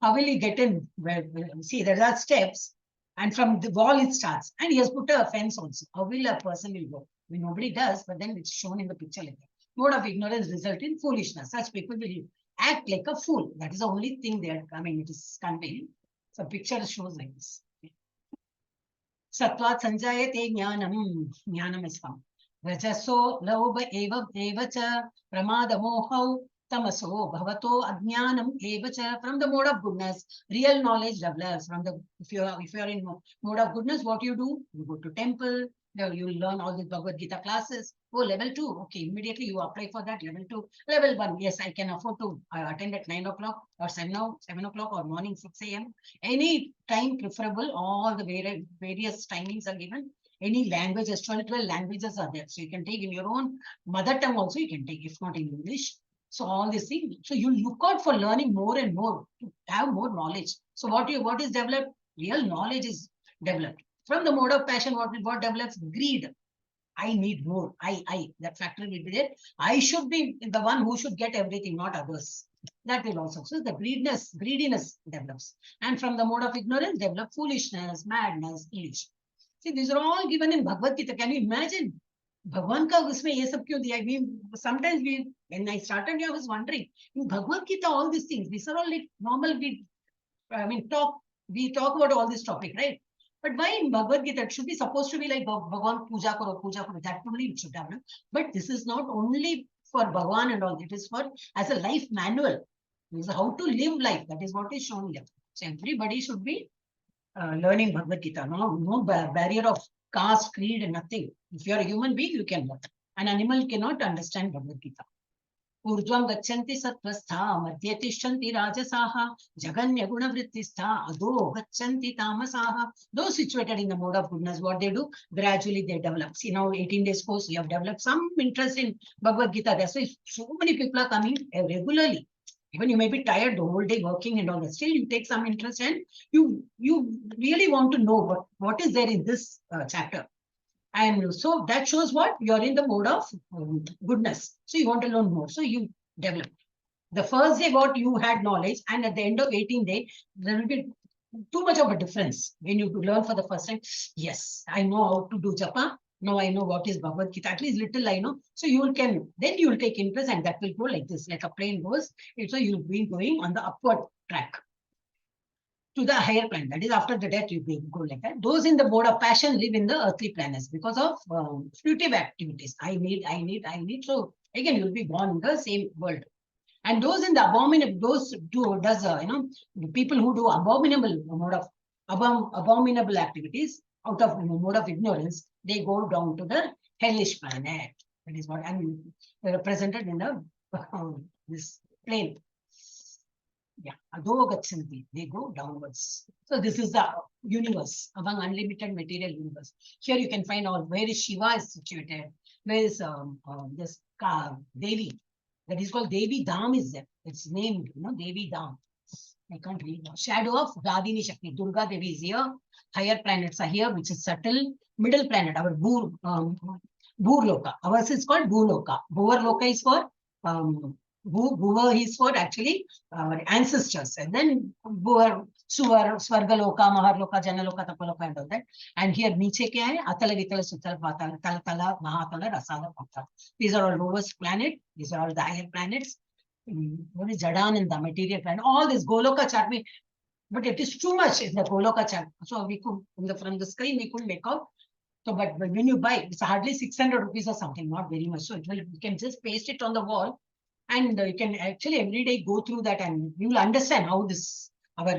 How will he get in? See, there are steps, and from the wall it starts. And he has put a fence also. How will a person will go? I mean, nobody does, but then it's shown in the picture like that. Mode of ignorance result in foolishness. Such people will act like a fool. That is the only thing they are coming. It is conveying. So picture shows like this. Sattvat sanjayate jnanam. Jnanam is found. Rajaso lauba eva cha pramada mohau tamaso bhavato ajnanam eva cha. From the mode of goodness, real knowledge develops. If you are in mode of goodness, what you do? You go to temple. You will learn all the Bhagavad Gita classes. Oh, level 2. Okay, immediately you apply for that. Level 2. Level 1. Yes, I can afford to attend at 9 o'clock or 7 o'clock or morning 6 a.m. Any time preferable. All the various timings are given. Any languages, 12 languages are there. So you can take in your own mother tongue also you can take, if not in English. So all these things. So you look out for learning more and more to have more knowledge. So what is developed? Real knowledge is developed. From the mode of passion, what develops? Greed. I need more. That factor will be there. I should be the one who should get everything, not others. That will also. So the greediness develops. And from the mode of ignorance, develop foolishness, madness, illusion. See, these are all given in Bhagavad Gita. Can you imagine? Bhagwan ka usme ye sab kyun diya? Sometimes when I started, I was wondering, in Bhagavad Gita, all these things, these are all like normal, we talk about all this topic, right? But why in Bhagavad Gita? It should be supposed to be like Bhagwan puja karo. That only it should have. But this is not only for Bhagwan and all. It is for as a life manual. This is how to live life. That is what is shown here. So everybody should be learning Bhagavad Gita. No barrier of caste, creed, and nothing. If you are a human being, you can learn. An animal cannot understand Bhagavad Gita. ऊर्ध्वं गच्छन्ति सत्त्वस्था मध्ये तिष्ठन्ति राजसाः जगन्य गुणवृत्तिस्था अधो गच्छन्ति तामसाः. Those situated in the mode of goodness, what they do, gradually they develop. See, now 18 days course, you have developed some interest in Bhagavad Gita. That's why so many people are coming regularly. Even you may be tired the whole day working and all that, still you take some interest and you really want to know what is there in this chapter. And so that shows what? You're in the mode of goodness. So you want to learn more. So you develop. The first day what you had knowledge, and at the end of 18 days, there will be too much of a difference when you learn for the first time. Yes, I know how to do japa. Now I know what is Bhagavad Gita. At least little I know. So you will then you will take interest, and that will go like this, like a plane goes. So you'll be going on the upward track to the higher planet. That is, after the death, you go like that. Those in the mode of passion live in the earthly planets because of fruitive activities. I need. So again, you'll be born in the same world. And those in the abominable, the people who do abominable activities out of mode of ignorance, they go down to the hellish planet. That is what I'm represented in the this plane. Yeah, adho gachanti, they go downwards. So this is the universe, among unlimited material universe. Here you can find out where is Shiva is situated, where is this Devi, that is called Devi Dham is there. It's named, Devi Dham. I can't read now. Shadow of Radhini Shakti. Durga Devi is here. Higher planets are here, which is subtle. Middle planet, our Loka. Ours is called Loka. Loka is for Bhuva is for actually our ancestors, and then Bhuvar, Suvar, Swargaloka, Maharloka, Janaloka, Tapaloka, and all that. And here Niche kya hai? Atala, Vitala, Sutala, Vatala, Talatala, Mahatala, Rasala, Patala. These are all lowest planet. These are all the higher planets. What is Jadananda, material planet? All this Goloka chart, but it is too much in the Goloka chart. So we could, from the screen, we couldn't make out. So, but when you buy, it's hardly 600 rupees or something, not very much. So you can just paste it on the wall. And you can actually every day go through that, and you will understand how this, our,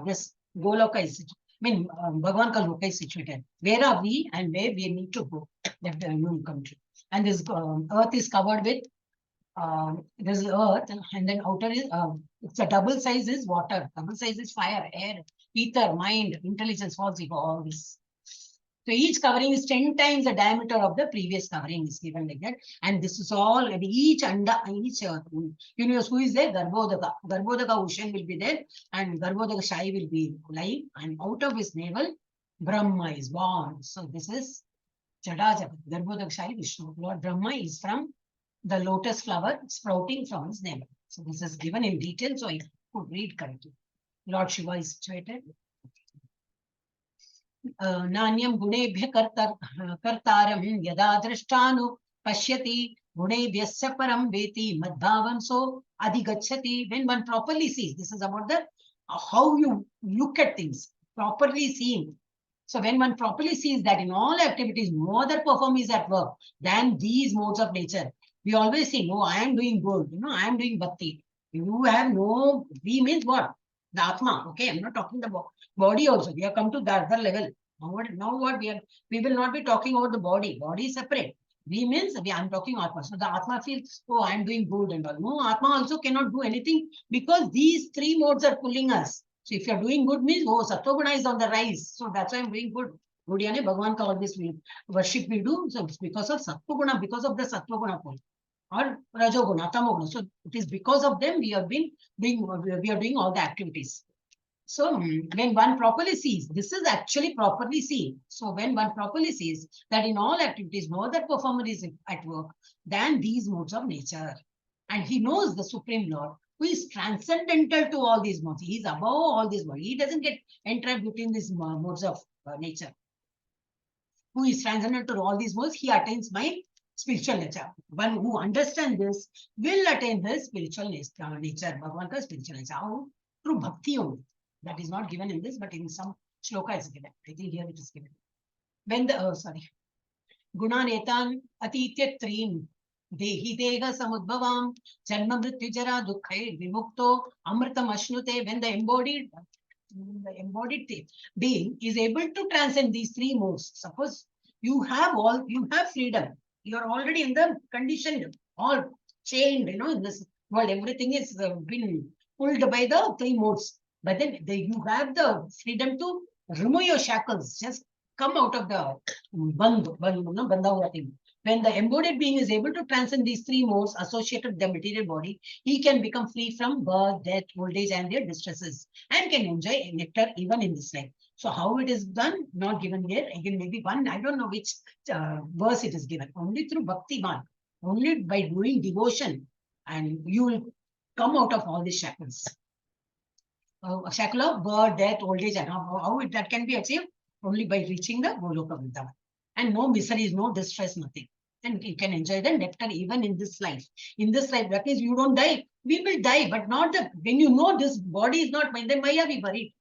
this Goloka is, Bhagavan ka Loka is situated. Where are we and where we need to go? That you will come to. And this earth is covered with, this earth, and then outer is, it's a double size is water, double size is fire, air, ether, mind, intelligence, false ego, all this. So each covering is 10 times the diameter of the previous covering is given like that. And this is all, and each universe, who is there? Garbhodaka. Garbhodaka ocean will be there, and Garbhodaka Shai will be lying, and out of his navel, Brahma is born. So this is Jada Jagat. Garbhodaka Shai Vishnu. Lord Brahma is from the lotus flower sprouting from his navel. So this is given in detail, so I could read correctly. Lord Shiva is situated. नान्यं गुणेभ्य कर्तारं यदा दृष्टानु पश्यति गुणेभ्यस्य परं वेति मद्भावं सो अधिगच्छति. When one properly sees, this is about the how you look at things, properly seeing. So when one properly sees that in all activities, no other performer is at work than these modes of nature. We always say, no, I am doing good, I am doing bhakti. You have no, we means what? The Atma, okay, I'm not talking about body also. We have come to the other level. Now what we will not be talking about the body. Body is separate. We means I'm talking Atma. So the Atma feels, oh, I'm doing good and all. No, Atma also cannot do anything because these three modes are pulling us. So if you're doing good means, oh, Sattva-guna is on the rise. So that's why I'm doing good. Good yani Bhagavan ka all this worship we do. So it's because of Sattva-guna, because of the Sattva-guna pull. Or Rajoguna, Tamoguna. So it is because of them we are doing all the activities. So when one properly sees, this is actually properly seen. So when one properly sees that in all activities, no other performer is at work than these modes of nature. And he knows the Supreme Lord, who is transcendental to all these modes. He is above all these modes. He doesn't get entrapped between these modes of nature. Who is transcendental to all these modes, he attains my spiritual nature. One who understands this will attain the spiritual nature, Bhagavan's spiritual nature. How? Through bhakti only. That is not given in this, but in some shloka is given. I think here it is given. When the, Gunan etan atitya trin Dehi Deha Samudbhavam, Janma Mrityu Jara Dukhay, Vimukto, Amritam Ashnute, when the embodied being is able to transcend these three modes. Suppose you have freedom. You are already in the condition, all chained, in this world. Everything is been pulled by the three modes. But then you have the freedom to remove your shackles. Just come out of the bandha thing. When the embodied being is able to transcend these three modes associated with the material body, he can become free from birth, death, old age, and their distresses, and can enjoy nectar even in this life. So how it is done, not given here. Again, maybe one, I don't know which verse it is given. Only through bhakti man, only by doing devotion, and you will come out of all these shackles. Shackle of birth, death, old age, and how that can be achieved? Only by reaching the Goloka Vrindavan. And no miseries, no distress, nothing. And you can enjoy the nectar even in this life. In this life, that means you don't die. We will die, but not the, when you know this body is not mine, then why are we worried?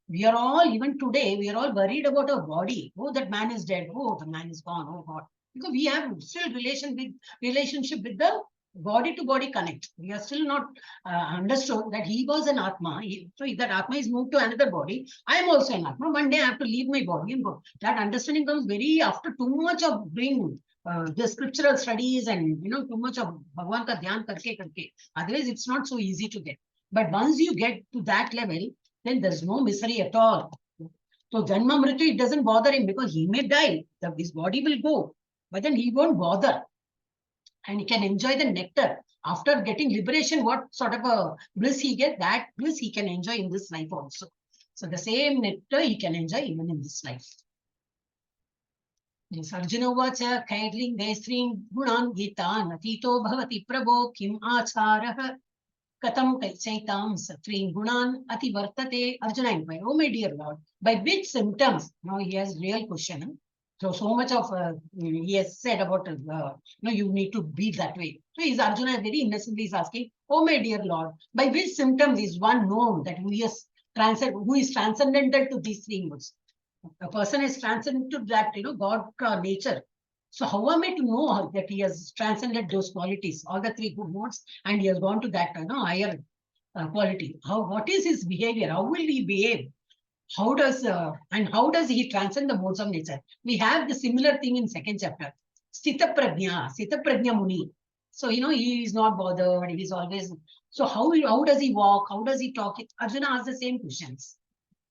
We are all, even today, we are all worried about our body. Oh, that man is dead. Oh, the man is gone. Oh, God. Because we have still relationship with the body to body connect. We are still not understood that he was an Atma. So if that Atma is moved to another body, I am also an Atma. One day I have to leave my body and go. That understanding comes very after too much of doing the scriptural studies and too much of Bhagwan ka dhyan karke. Otherwise, it's not so easy to get. But once you get to that level, then there's no misery at all. So Janma Mrityu, it doesn't bother him because he may die. His body will go, but then he won't bother. And he can enjoy the nectar. After getting liberation, what sort of a bliss he gets, that bliss he can enjoy in this life also. So the same nectar he can enjoy even in this life. Arjuna Vacha, Kaidling, Vesring, Gunan, Gita, Natito Bhavati Prabho, Kim Acharah, Katam Chaitam, Satrin, Gunan, Ati Vartate, Arjuna inquired, oh my dear Lord, by which symptoms? Now he has real question. So much of he has said about you need to be that way. So is Arjuna very innocently is asking, oh my dear Lord, by which symptoms is one known that who is transcendental to these three modes? A person is transcendent to that, God nature. So how am I to know that he has transcended those qualities, all the three good modes, and he has gone to that higher quality? What is his behavior? How will he behave? How does he transcend the modes of nature? We have the similar thing in second chapter. Sthita Prajna Muni. So he is not bothered. He is always. So how does he walk? How does he talk? Arjuna asks the same questions.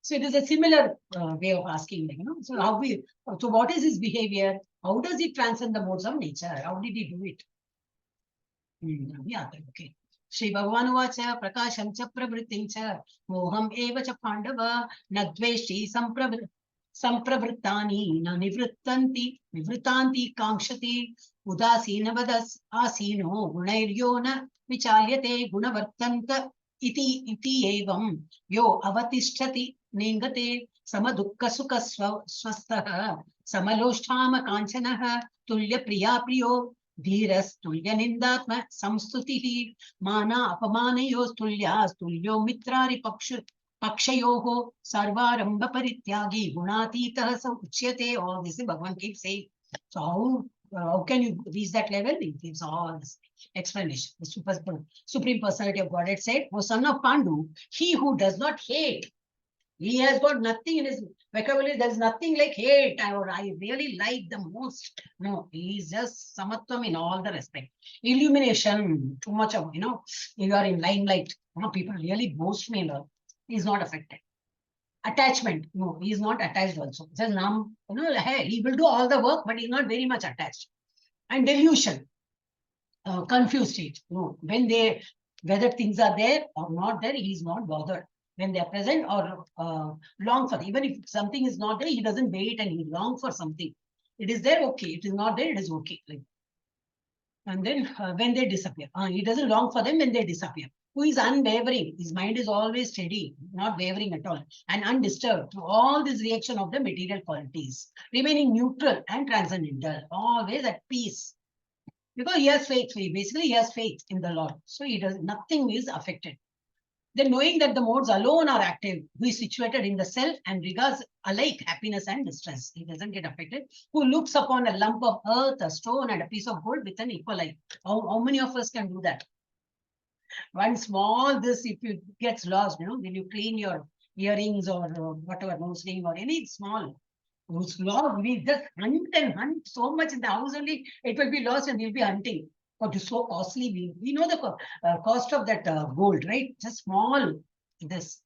So it is a similar way of asking, So what is his behavior? How does he transcend the modes of nature? How did he do it? Yeah, okay. Shri Bhagavan Vacha Prakasham cha pravrittim cha moham eva cha pandava nadveshi sampravrittani na nivrittanti kankshati udasina vadas asino gunairyo na vichalyate gunavartanta iti evam yo avatishtati ningate samadukka sukha swastha samalosthama kanchanaha tulya priya priyo धीरस्तुल्य निंदात्म संस्तुतिः माना अपमानयोस्तुल्यो मित्रारि पक्षयोः सर्वारंभ परित्यागी गुणातीतः स उच्यते. All this Bhagavan keeps saying. So how can you reach that level? He gives all this explanation. The Supreme Personality of Godhead said, O son of Pandu, he who does not hate, he has got nothing in his vocabulary. There's nothing like hate or I really like the most. No, he is just samatvam in all the respect. Illumination, too much of, you are in limelight. People really boast me. He is not affected. Attachment, no, he is not attached also. It says, hey, he will do all the work, but he is not very much attached. And delusion, confused state. No, whether things are there or not there, he is not bothered. When they are present or long for, even if something is not there, he doesn't wait and he long for something. It is there, okay. It is not there, it is okay. And then when they disappear, he doesn't long for them when they disappear. Who is unwavering? His mind is always steady, not wavering at all, and undisturbed to all this reaction of the material qualities, remaining neutral and transcendental, always at peace. Because he has faith. Basically, he has faith in the Lord. So nothing is affected. Then knowing that the modes alone are active, who is situated in the self and regards alike happiness and distress. He doesn't get affected. Who looks upon a lump of earth, a stone, and a piece of gold with an equal eye. How many of us can do that? One small this, if it gets lost, when you clean your earrings or whatever, nose ring or any small, it's lost. We just hunt and hunt so much in the house only, it will be lost and we'll be hunting. But it's so costly. We know the cost of that gold, right? Just small this.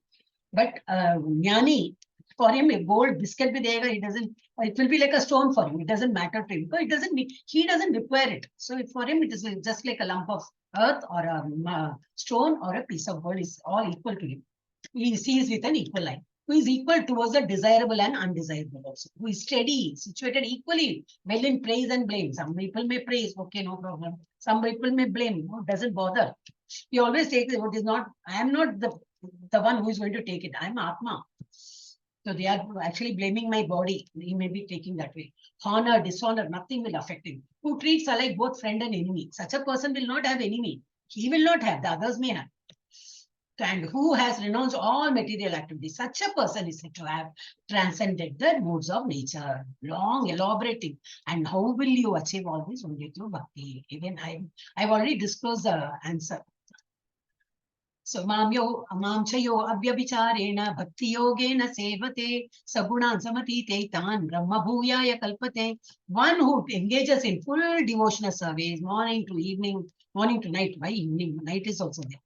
But Jnani, for him, a gold biscuit bhi dega, it will be like a stone for him. It doesn't matter to him. But he doesn't require it. So for him, it is just like a lump of earth or a stone or a piece of gold is all equal to him. He sees with an equal eye. Who is equal towards the desirable and undesirable also. Who is steady, situated equally, well in praise and blame. Some people may praise, okay, no problem. Some people may blame, doesn't bother. He always takes what is not, I am not the one who is going to take it. I am Atma. So they are actually blaming my body. He may be taking that way. Honor, dishonor, nothing will affect him. Who treats alike both friend and enemy. Such a person will not have enemy. He will not have, the others may have. And who has renounced all material activities. Such a person is said to have transcended the modes of nature. Long elaborating. And how will you achieve all this? Only through bhakti. Even I've already disclosed the answer. So mamyo mamchayo abhyabicharena bhakti yogena sevate sagunan samatite tan brahma bhuyaya kalpate. One who engages in full devotional service, morning to evening, morning to night. Why evening? Night is also there.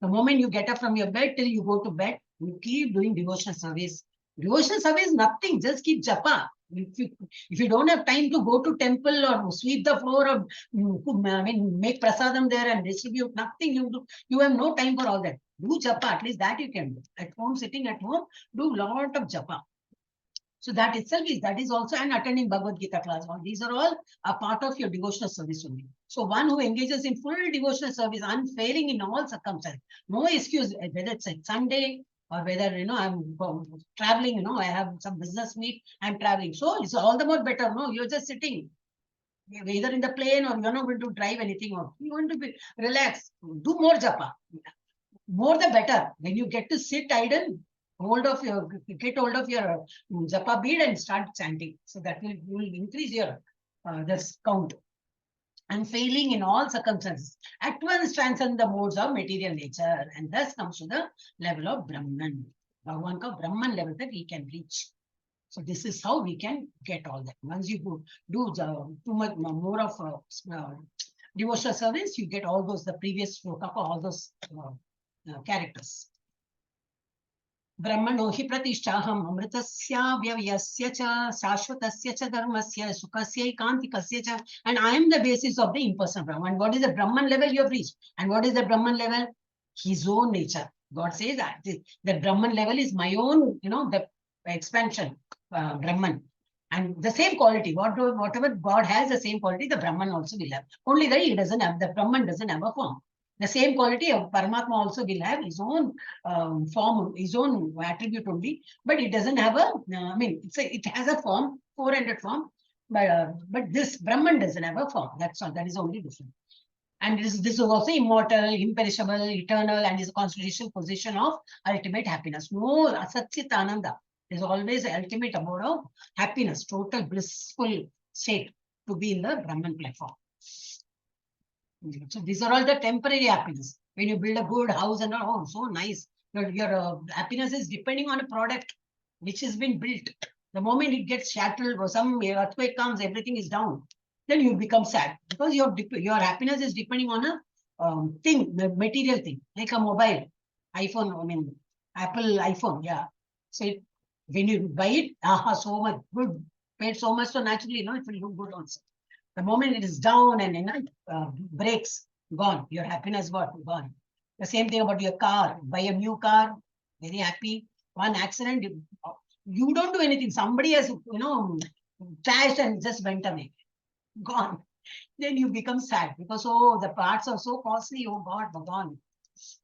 The moment you get up from your bed till you go to bed, you keep doing devotional service. Devotional service is nothing, just keep japa. If you don't have time to go to temple or sweep the floor or make prasadam there and distribute, nothing you do. You have no time for all that. Do japa, at least that you can do. At home, sitting at home, do lot of japa. So that itself is also an attending Bhagavad Gita class. These are all a part of your devotional service only. So one who engages in full devotional service, unfailing in all circumstances, no excuse, whether it's a Sunday or whether, I'm traveling, I have some business meet, I'm traveling. So it's all the more better. No, you're just sitting either in the plane or you're not going to drive anything or you want to be relaxed. Do more japa. More the better. When you get to sit idle, get hold of your japa bead and start chanting. So that will increase your this count. And failing in all circumstances, at once transcend the modes of material nature and thus comes to the level of Brahman. Bhagavan ka Brahman level that we can reach. So this is how we can get all that. Once you do too much more of devotional service, you get all those, the previous sloka, all those characters. Brahmano hi pratishthaham amritasya vyavayasya cha shashvatasya cha dharmasya sukasya kantikasya cha. And I am the basis of the impersonal Brahman. And what is the Brahman level you have reached? And what is the Brahman level? His own nature. God says that the Brahman level is my own, the expansion, Brahman. And the same quality, whatever God has, the same quality, the Brahman also will have. Only that he doesn't have, the Brahman doesn't have a form. The same quality of Paramatma also will have his own form, his own attribute only, but it doesn't have a, it has a form, 400 form, but this Brahman doesn't have a form. That's all, that is only different. And this is also immortal, imperishable, eternal, and is a constitutional position of ultimate happiness. No Asatchit Ananda is always the ultimate abode of happiness, total blissful state to be in the Brahman platform. So these are all the temporary happiness. When you build a good house and all, oh, so nice. Your happiness is depending on a product which has been built. The moment it gets shattered or some earthquake comes, everything is down. Then you become sad because your happiness is depending on a thing, the material thing, like a mobile, iPhone, Apple iPhone, yeah. So when you buy it, so much good, paid so much, so naturally, it will look good also. The moment it is down and breaks, gone. Your happiness gone. The same thing about your car. Buy a new car, very happy. One accident, you don't do anything. Somebody has, trashed and just went away. Gone. Then you become sad because, the parts are so costly. Oh God, they're gone.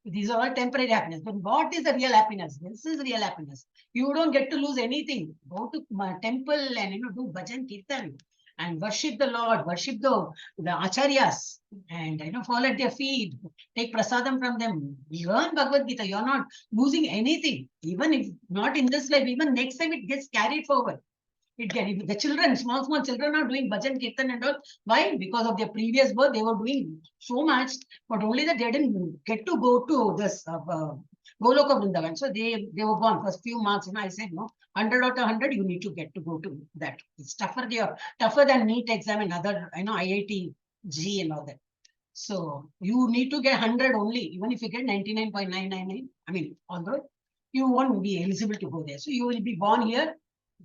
These are all temporary happiness. But what is the real happiness? This is real happiness. You don't get to lose anything. Go to temple and do bhajan kirtan. and worship the Lord, worship the acharyas, and fall at their feet, take prasadam from them, learn Bhagavad Gita. You're not losing anything. Even if not in this life, even next time it gets carried forward. The children, small children are doing bhajan kirtan and all. Why? Because of their previous birth, they were doing so much, but only that they didn't get to go to this Goloka Vrindavan. So they were born first few marks. I said no, 100 out of 100, you need to get to go to that. It's tougher than NEET exam and other, IIT G and all that. So you need to get 100 only, even if you get 99.999. I mean, although you won't be eligible to go there. So you will be born here.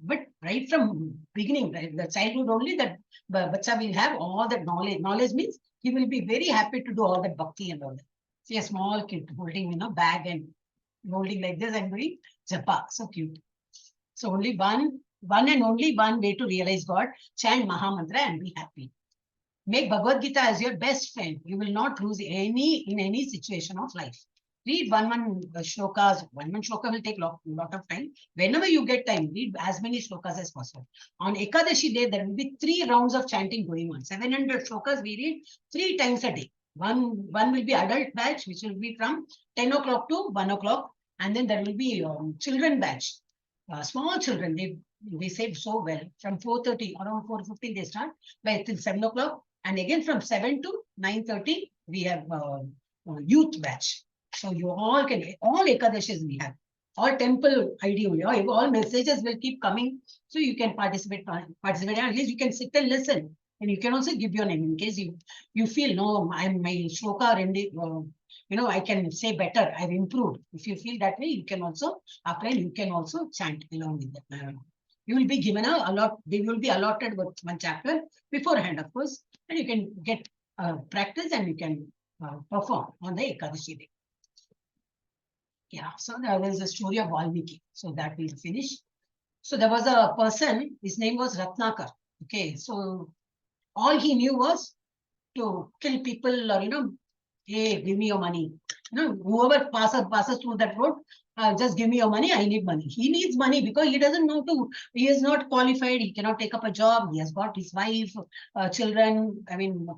But right from beginning, right, the childhood only, that bacha will have all that knowledge. Knowledge means he will be very happy to do all that bhakti and all that. See a small kid holding, bag and holding like this and doing japa. So cute. So only one and only one way to realize God. Chant Maha Mantra and be happy. Make Bhagavad Gita as your best friend. You will not lose in any situation of life. Read one shlokas. One shloka will take lot of time. Whenever you get time, read as many shlokas as possible. On Ekadashi day, there will be 3 rounds of chanting going on. 700 shlokas we read 3 times a day. One will be adult batch, which will be from 10 o'clock to 1 o'clock. And then there will be children batch. Small children, they say so well. From 4:30, around 4:15 they start, by till 7 o'clock. And again from 7 to 9:30, we have youth batch. So you all Ekadashis we have. All temple ID, all messages will keep coming. So you can participate. At least you can sit and listen. And you can also give your name in case you feel, no, my shloka I can say better. I've improved. If you feel that way, you can also apply. You can also chant along with that. You will be given a lot. They will be allotted with one chapter beforehand, of course, and you can get practice and you can perform on the Ekadashi day. Yeah. So there is a story of Valmiki. So that we'll finish. So there was a person. His name was Ratnakar. Okay. So all he knew was to kill people, or hey, give me your money. Whoever passes through that road, just give me your money. I need money. He needs money because he doesn't know he is not qualified. He cannot take up a job. He has got his wife, children,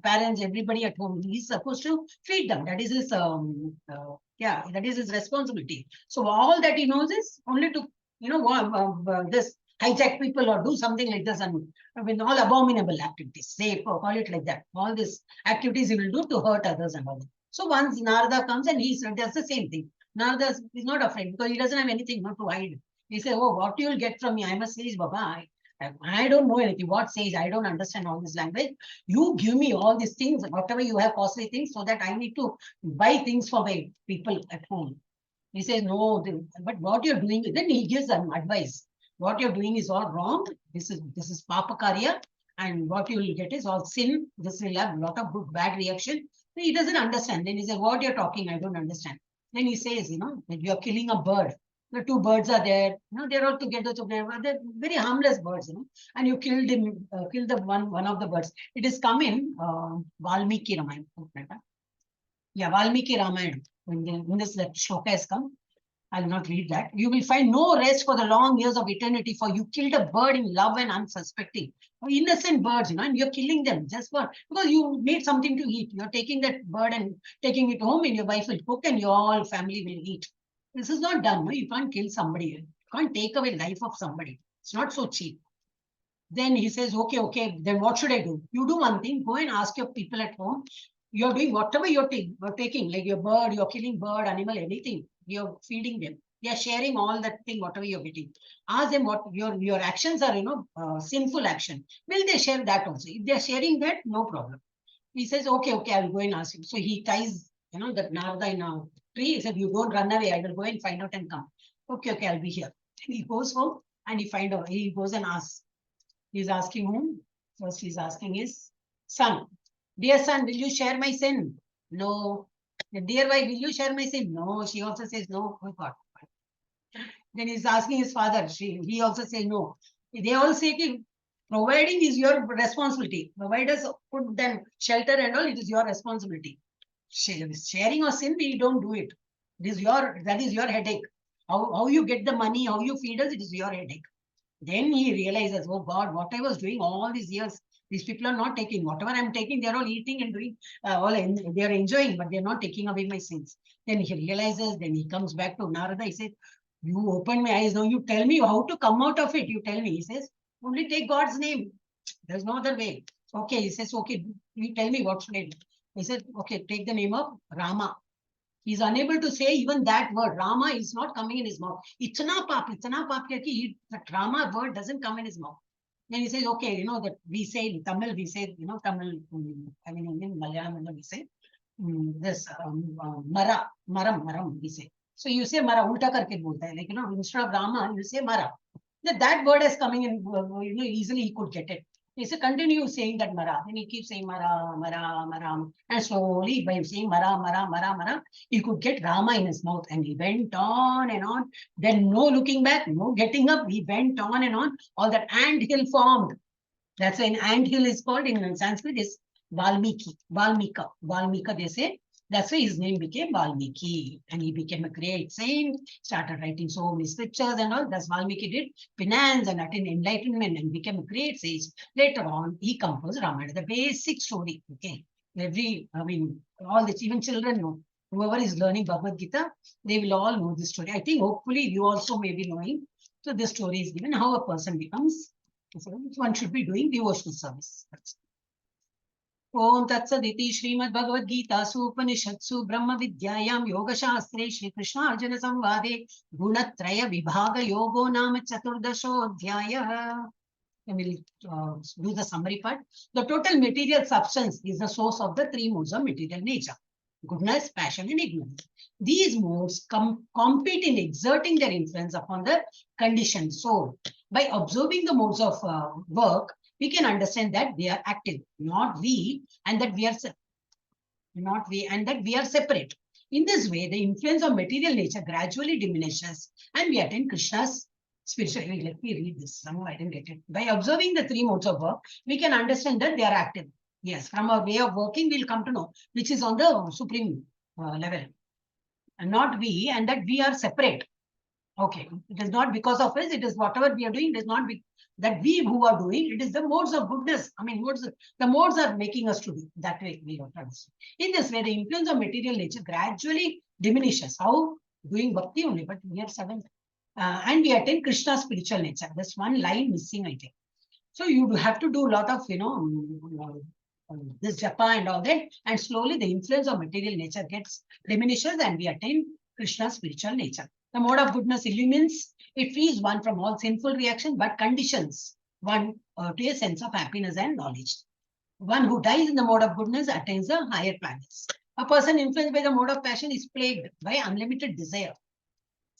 parents, everybody at home. He's supposed to feed them. That is his, that is his responsibility. So all that he knows is only to, this hijack people or do something like this, and all abominable activities, say, call it like that. All these activities he will do to hurt others and all that. So once Narada comes and he does the same thing. Narada is not afraid because he doesn't have anything not to hide. He says, oh, what you will get from me? I'm a sage, Baba. I don't know anything. What sage? I don't understand all this language. You give me all these things, whatever you have, costly things, so that I need to buy things for my people at home. He says, no, but what you're doing, then he gives them advice. What you're doing is all wrong. This is Papa Karya, and what you will get is all sin. This will have a lot of bad reaction. He doesn't understand. Then he says, what you're talking, I don't understand. Then he says, that you're killing a bird. The 2 birds are there. They're all together. They're very harmless birds, and you killed him, killed the one of the birds. It is come in Valmiki Ramayana. Yeah, Valmiki Ramayana. When this shloka has come, I'll not read that. You will find no rest for the long years of eternity, for you killed a bird in love and unsuspecting. Innocent birds, and you're killing them just because you need something to eat. You're taking that bird and taking it home, and your wife will cook and your whole family will eat. This is not done. No? You can't kill somebody. You can't take away life of somebody. It's not so cheap. Then he says, okay, then what should I do? You do one thing, go and ask your people at home. You're doing whatever you're taking, like your bird, you're killing bird, animal, anything. You're feeding them. They are sharing all that thing, whatever you're getting. Ask them what your actions are, sinful action. Will they share that also? If they're sharing that, no problem. He says, okay, I'll go and ask him. So he ties, that Narada in a tree. He said, you don't run away. I will go and find out and come. Okay, I'll be here. And he goes home and he goes and asks. He's asking whom? First he's asking his son. Dear son, will you share my sin? No. Dear wife, will you share my sin? No. She also says no. Oh God. Then he's asking his father. He also says no. They all say, providing is your responsibility. Provide us food, then shelter and all, it is your responsibility. Sharing or sin, we don't do it. That is your headache. How you get the money, how you feed us, it is your headache. Then he realizes, oh God, what I was doing all these years, these people are not taking whatever I'm taking, they're all eating and doing, they're enjoying, but they're not taking away my sins. Then he realizes, then he comes back to Narada. He says, you open my eyes now, you tell me how to come out of it. You tell me. He says, only take God's name. There's no other way. Okay, he says, okay, you tell me what should I do. He said, okay, take the name of Rama. He's unable to say even that word. Rama is not coming in his mouth. Itna pap, that Rama word doesn't come in his mouth. Then he says, okay, you know that we say in Tamil, we say, you know, Tamil, I mean, in Malyalam, we say, this, maram, we say. So you say Mara, ulta karke bolta hai. Like, you know, instead of Rama, you say Mara. That word is coming in, you know, easily he could get it. He said, continue saying that Mara. Then he keeps saying Mara, Mara, Mara. And slowly, by saying Mara, Mara, Mara, Mara, he could get Rama in his mouth. And he went on and on. Then no looking back, no getting up. He went on and on. All that ant hill formed. That's why an ant hill is called in Sanskrit is Valmiki. Valmika, they say. That's why his name became Valmiki. And he became a great saint, started writing so many scriptures and all. That's Valmiki did penance and attained enlightenment and became a great sage. Later on, he composed Ramayana, the basic story. Okay. All this, even children know. Whoever is learning Bhagavad Gita, they will all know this story. I think hopefully you also may be knowing. So this story is given how a person becomes. So one should be doing devotional service. Om Tatsaditi Srimad Bhagavad Gita Upanishadsu Brahma Vidyayam Yoga Shastre Shri Krishna Arjuna Samvade Gunatraya Vibhaga Yogo Nama Chaturdasho Dhyaya. I will do the summary part. The total material substance is the source of the three modes of material nature: goodness, passion, and ignorance. These modes compete in exerting their influence upon the conditioned soul. By observing the modes of work, we can understand that they are active, not we, and that we are separate. In this way, the influence of material nature gradually diminishes, and we attain Krishna's spiritual. Let me read this. Somehow I didn't get it. By observing the three modes of work, we can understand that they are active. Yes, from our way of working, we'll come to know which is on the supreme level, and not we, and that we are separate. Okay, it is not because of us, it is whatever we are doing, it is not that we who are doing, it is the modes of goodness. I mean, the modes are making us to do. That way we have to understand. In this way, the influence of material nature gradually diminishes. How? Doing bhakti only, but we are sudden. And we attain Krishna's spiritual nature. There's one line missing, I think. So you have to do a lot of, this japa and all that, and slowly the influence of material nature gets diminishes and we attain Krishna's spiritual nature. The mode of goodness illumines, it frees one from all sinful reactions, but conditions one to a sense of happiness and knowledge. One who dies in the mode of goodness attains the higher planets. A person influenced by the mode of passion is plagued by unlimited desire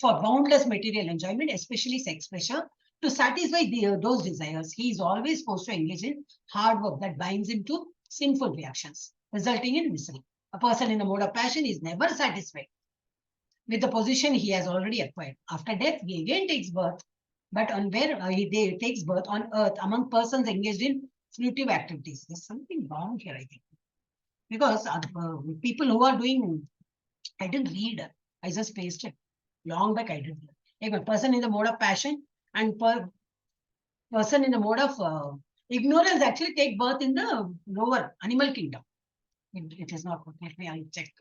for boundless material enjoyment, especially sex pleasure. To satisfy those desires, he is always forced to engage in hard work that binds him to sinful reactions, resulting in misery. A person in the mode of passion is never satisfied with the position he has already acquired. After death, he again takes birth, but on where he takes birth on earth among persons engaged in fruitive activities. There's something wrong here, I think. Because people who are doing, I didn't read, I just pasted. Long back, I didn't. Like a person in the mode of passion and person in the mode of ignorance actually take birth in the lower animal kingdom. It is not good. Let me uncheck.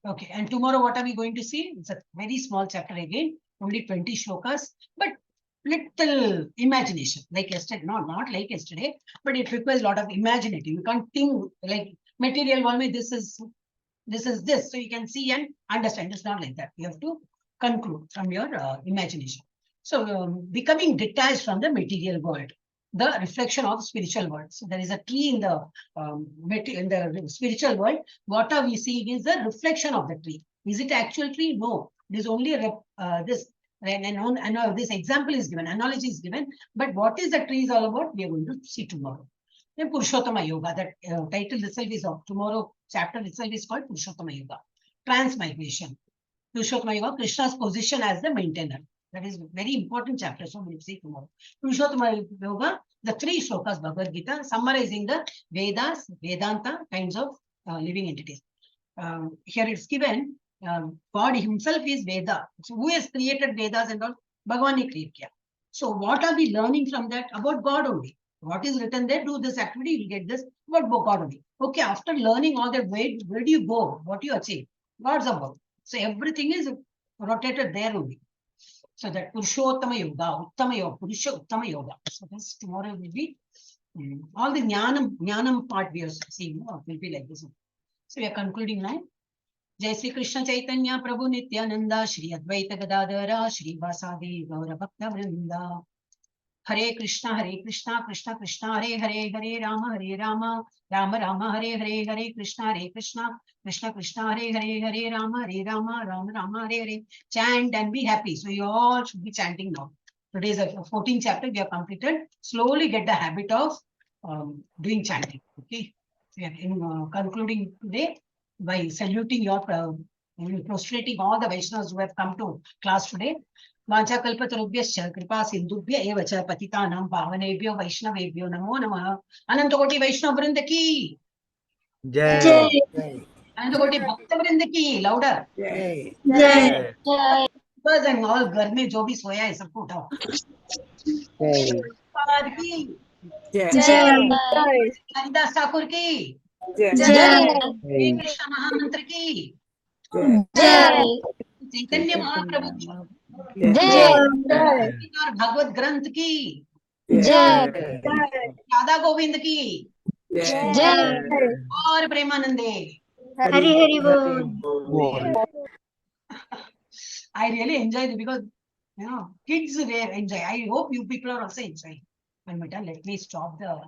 Okay, and tomorrow what are we going to see? It's a very small chapter again, only 20 shlokas, but little imagination. Like yesterday, not like yesterday, but it requires a lot of imaginative. You can't think like material one way, this is this. So you can see and understand. It's not like that. You have to conclude from your imagination. So becoming detached from the material world, the reflection of the spiritual world. So there is a tree in the spiritual world. What are we seeing is the reflection of the tree. Is it actual tree? No. It is only this example is given, analogy is given. But what is the tree is all about? We are going to see tomorrow. Then Purushottama Yoga, that title itself is of tomorrow chapter itself is called Purushottama Yoga. Transmigration. Purushottama Yoga, Krishna's position as the maintainer. That is very important chapter. So we'll see tomorrow. Purushottama Yoga, the three shlokas Bhagavad Gita, summarizing the Vedas, Vedanta kinds of living entities. Here it's given, God himself is Veda. So who has created Vedas and all? Bhagavan ne create kiya. So what are we learning from that? About God only. What is written there? Do this activity, you'll get this. About God only. Okay, after learning all that, where do you go? What do you achieve? God's above. So everything is rotated there only. So that Purushottama Yoga, Uttama Yoga, Purusha Uttama Yoga. So this tomorrow will be all the Jnanam part we are seeing will be like this. So we are concluding now. Jai Sri Krishna Chaitanya Prabhu Nityananda Shri Advaita Gadadhara Shri Vasadi Gaura Bhakta Vrinda Hare Krishna Krishna Krishna Hare Hare Hare Rama Rama Rama Hare Hare Hare Krishna Krishna Krishna Hare Hare Hare Rama Rama Hare Hare. Chant and be happy. So you all should be chanting now. Today is the 14th chapter we have completed. Slowly get the habit of doing chanting. Okay. We are in, concluding today by saluting your prostrating all the Vaishnavas who have come to class today. वाञ्छाकल्पतरुभ्यश्च कृपा सिन्धुभ्य एव च पतितानां पावनेभ्यो वैष्णवेभ्यो नमो नमः. अनंतकोटि वैष्णव वृंद की जय. अनंतकोटि भक्त वृंद की लाउडर जय. जय. बस एंड ऑल घर में जो भी सोया है सबको उठाओ. पाद की जय. हरिदास ठाकुर की जय. कृष्ण महामंत्र की जय. चैतन्य महाप्रभु की जय. और भगवत ग्रंथ की जय. राधा गोविंद की जय. और प्रेमानंदे. हरि हरि बोल. I really enjoy it because kids enjoy. I hope you people are also enjoying. Let me stop the